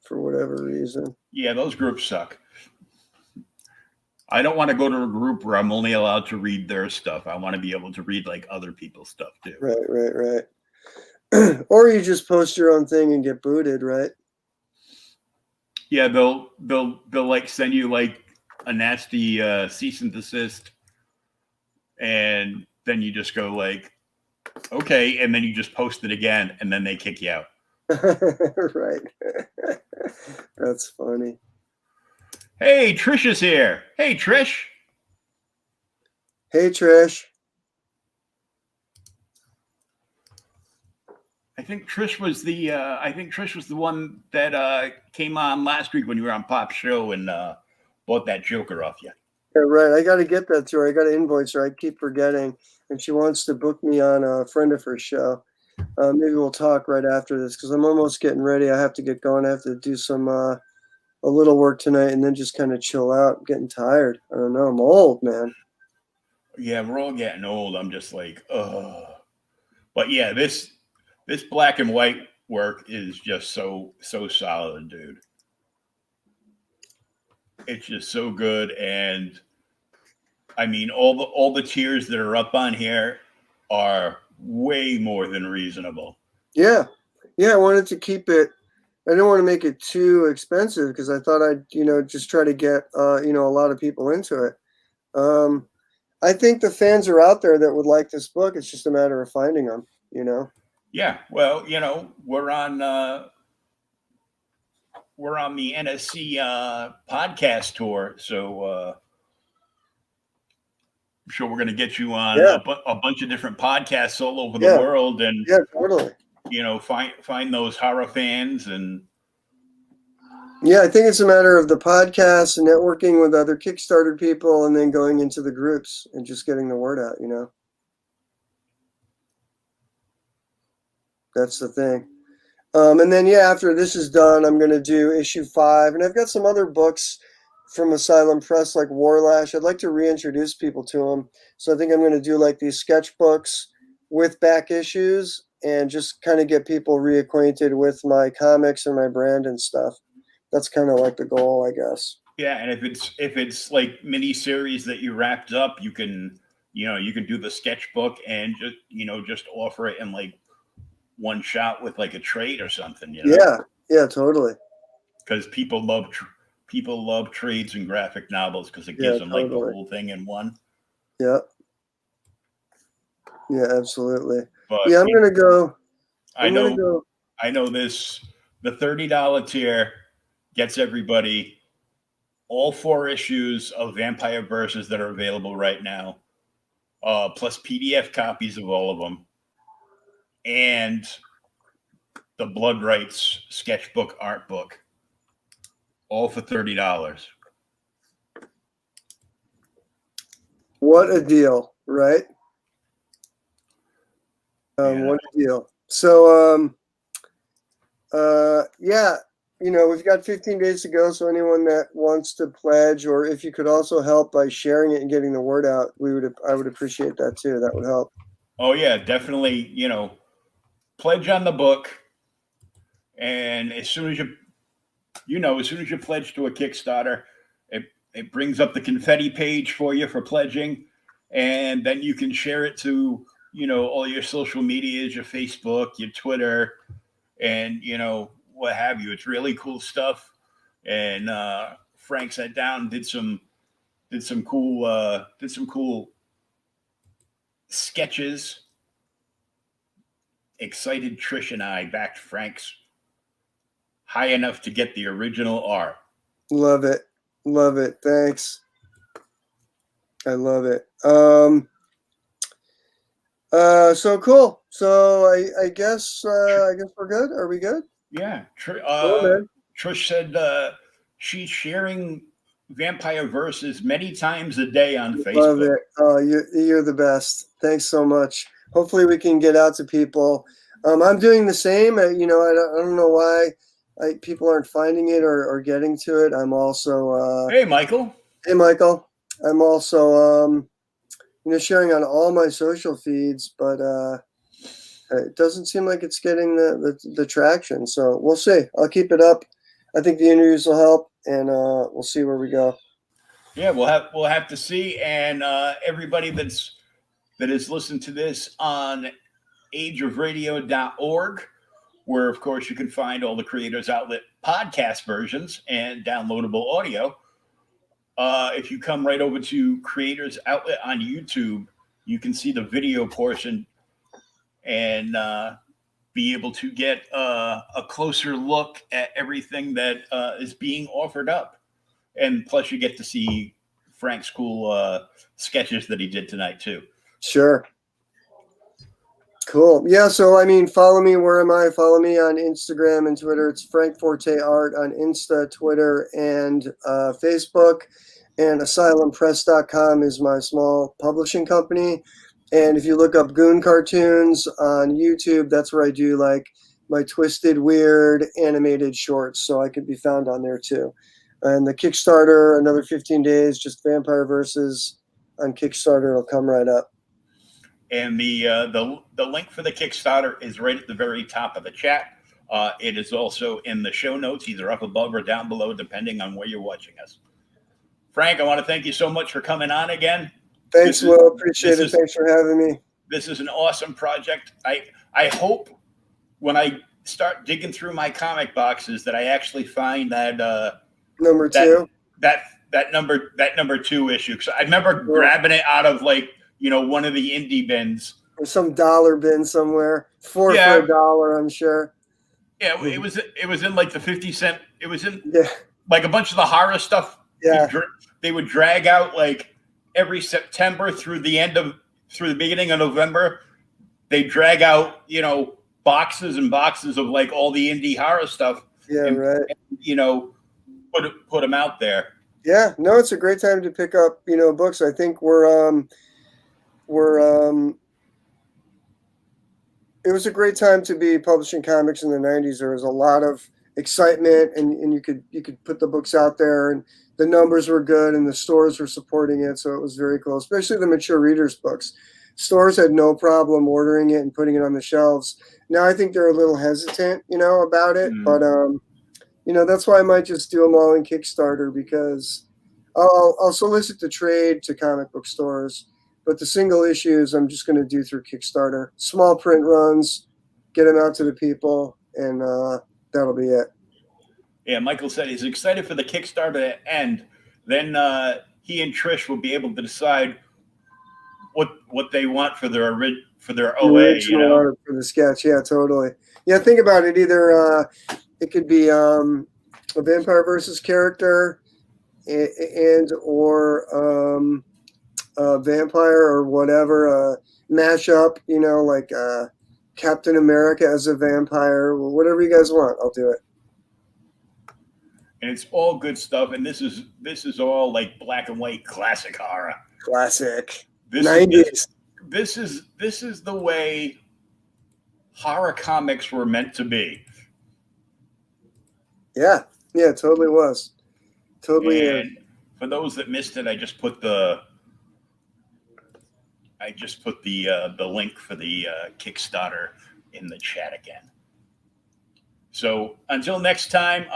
Speaker 2: for whatever reason.
Speaker 1: Yeah, those groups suck. I don't want to go to a group where I'm only allowed to read their stuff. I want to be able to read like other people's stuff too.
Speaker 2: Right. Or you just post your own thing and get booted, right?
Speaker 1: Yeah, they'll like send you like a nasty cease and desist, and then you just go like, okay, and then you just post it again, and then they kick you out.
Speaker 2: Right. That's funny.
Speaker 1: Hey, Trish is here. Hey, Trish.
Speaker 2: Hey, Trish.
Speaker 1: I think Trish was the one that came on last week when you were on Pop's show and bought that Joker off you.
Speaker 2: Yeah, right. I got to get that to her. I got to invoice her. I keep forgetting, and she wants to book me on a friend of her show. Maybe we'll talk right after this because I'm almost getting ready. I have to get going. I have to do some a little work tonight and then just kind of chill out. I'm getting tired. I don't know. I'm old, man.
Speaker 1: Yeah, we're all getting old. I'm just like, ugh. But yeah, this black and white work is just so solid, dude. It's just so good, and I mean, all the tiers that are up on here are way more than reasonable.
Speaker 2: Yeah. I wanted to keep it. I didn't want to make it too expensive because I thought I'd, just try to get, a lot of people into it. I think the fans are out there that would like this book. It's just a matter of finding them,
Speaker 1: Yeah. Well, we're on the NSC podcast tour, so I'm sure we're going to get you on a bunch of different podcasts all over the world, and
Speaker 2: totally.
Speaker 1: Find those horror fans. And
Speaker 2: yeah, I think it's a matter of the podcast and networking with other Kickstarter people and then going into the groups and just getting the word out, That's the thing. And then, after this is done, I'm going to do issue 5. And I've got some other books from Asylum Press like Warlash. I'd like to reintroduce people to them. So I think I'm going to do like these sketchbooks with back issues and just kind of get people reacquainted with my comics and my brand and stuff. That's kind of like the goal, I guess.
Speaker 1: Yeah, and if it's like mini series that you wrapped up, you can do the sketchbook and just offer it in like one shot with like a trade or something.
Speaker 2: Yeah, totally.
Speaker 1: Because people love trades and graphic novels because it gives them like the whole thing in one.
Speaker 2: Yeah. Yeah, absolutely.
Speaker 1: But
Speaker 2: Yeah, I'm gonna go.
Speaker 1: I
Speaker 2: I'm gonna
Speaker 1: know,
Speaker 2: go.
Speaker 1: I know this. The $30 tier gets everybody all 4 issues of Vampire Verses that are available right now, plus PDF copies of all of them, and the Blood Rites sketchbook art book, all for $30.
Speaker 2: What a deal, right?
Speaker 1: Yeah.
Speaker 2: What a deal. So, yeah, we've got 15 days to go. So anyone that wants to pledge, or if you could also help by sharing it and getting the word out, I would appreciate that too. That would help.
Speaker 1: Oh yeah, definitely. Pledge on the book, and as soon as you pledge to a Kickstarter, it brings up the confetti page for you for pledging, and then you can share it to all your social medias, your Facebook, your Twitter, and what have you. It's really cool stuff. And Frank sat down, did some cool sketches. Excited Trish and I backed Frank's high enough to get the original art.
Speaker 2: Love it. Love it. Thanks. I love it. So cool. So I guess we're good. Are we good?
Speaker 1: Yeah.
Speaker 2: Cool, man.
Speaker 1: Trish said she's sharing Vampire Verses many times a day on Facebook.
Speaker 2: Love it. Oh, you're the best. Thanks so much. Hopefully we can get out to people. I'm doing the same. I don't know why people aren't finding it or getting to it. I'm also
Speaker 1: Hey, Michael.
Speaker 2: Hey, Michael. I'm also sharing on all my social feeds, but it doesn't seem like it's getting the traction. So we'll see. I'll keep it up. I think the interviews will help, and we'll see where we go.
Speaker 1: Yeah, we'll have to see. And everybody that is listening to this on ageofradio.org, where of course you can find all the Creators Outlet podcast versions and downloadable audio. If you come right over to Creators Outlet on YouTube, you can see the video portion and be able to get a closer look at everything that is being offered up. And plus, you get to see Frank's cool sketches that he did tonight, too.
Speaker 2: Sure. Cool. Yeah. So, follow me. Where am I? Follow me on Instagram and Twitter. It's Frank Forte Art on Insta, Twitter, and Facebook. And asylumpress.com is my small publishing company. And if you look up Goon Cartoons on YouTube, that's where I do like my twisted, weird animated shorts. So I could be found on there too. And the Kickstarter, another 15 days, just Vampire Verses on Kickstarter. It'll come right up.
Speaker 1: And the link for the Kickstarter is right at the very top of the chat. It is also in the show notes, either up above or down below, depending on where you're watching us. Frank, I want to thank you so much for coming on again.
Speaker 2: Thanks, Will. Appreciate it. Thanks for having me.
Speaker 1: This is an awesome project. I hope when I start digging through my comic boxes that I actually find that
Speaker 2: number 2.
Speaker 1: That number 2 issue. Because I remember grabbing it out of one of the indie bins.
Speaker 2: Or some dollar bin somewhere. For $1, I'm sure.
Speaker 1: Yeah, it was in like the 50 cent. It was in like a bunch of the horror stuff.
Speaker 2: Yeah.
Speaker 1: They would drag out like every September through the beginning of November. They drag out, boxes and boxes of like all the indie horror stuff.
Speaker 2: Yeah, right.
Speaker 1: And, put them out there.
Speaker 2: Yeah, no, it's a great time to pick up, books. I think it was a great time to be publishing comics in the 90s. There was a lot of excitement, and you could put the books out there, and the numbers were good, and the stores were supporting it. So it was very cool, especially the mature readers books. Stores had no problem ordering it and putting it on the shelves. Now I think they're a little hesitant, about it, but that's why I might just do them all in Kickstarter, because I'll solicit the trade to comic book stores, but the single issues I'm just going to do through Kickstarter. Small print runs, get them out to the people, and that'll be it.
Speaker 1: Yeah, Michael said he's excited for the Kickstarter to end. Then he and Trish will be able to decide what they want for their OA.
Speaker 2: Original art for the sketch. Yeah, totally. Yeah, think about it. Either it could be a vampire versus character, and or a vampire or whatever, mashup. Like Captain America as a vampire. Whatever you guys want, I'll do it.
Speaker 1: And it's all good stuff. And this is all like black and white classic horror.
Speaker 2: Classic.
Speaker 1: This
Speaker 2: 90s.
Speaker 1: This is the way horror comics were meant to be.
Speaker 2: Yeah, it totally was. Totally.
Speaker 1: And for those that missed it, I just put the link for the Kickstarter in the chat again. So until next time,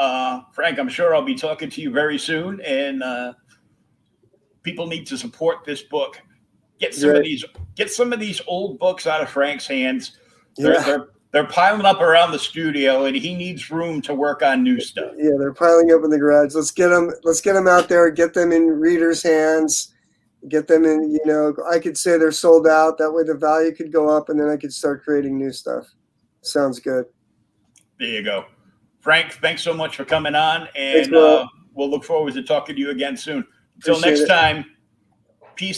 Speaker 1: Frank, I'm sure I'll be talking to you very soon. And people need to support this book. Get some of these old books out of Frank's hands. They're piling up around the studio, and he needs room to work on new stuff.
Speaker 2: Yeah, they're piling up in the garage. Let's get them out there. Get them in readers' hands. Get them in. I could say they're sold out. That way, the value could go up, and then I could start creating new stuff. Sounds good.
Speaker 1: There you go, Frank. Thanks so much for coming on, and we'll look forward to talking to you again soon. Until next time, peace.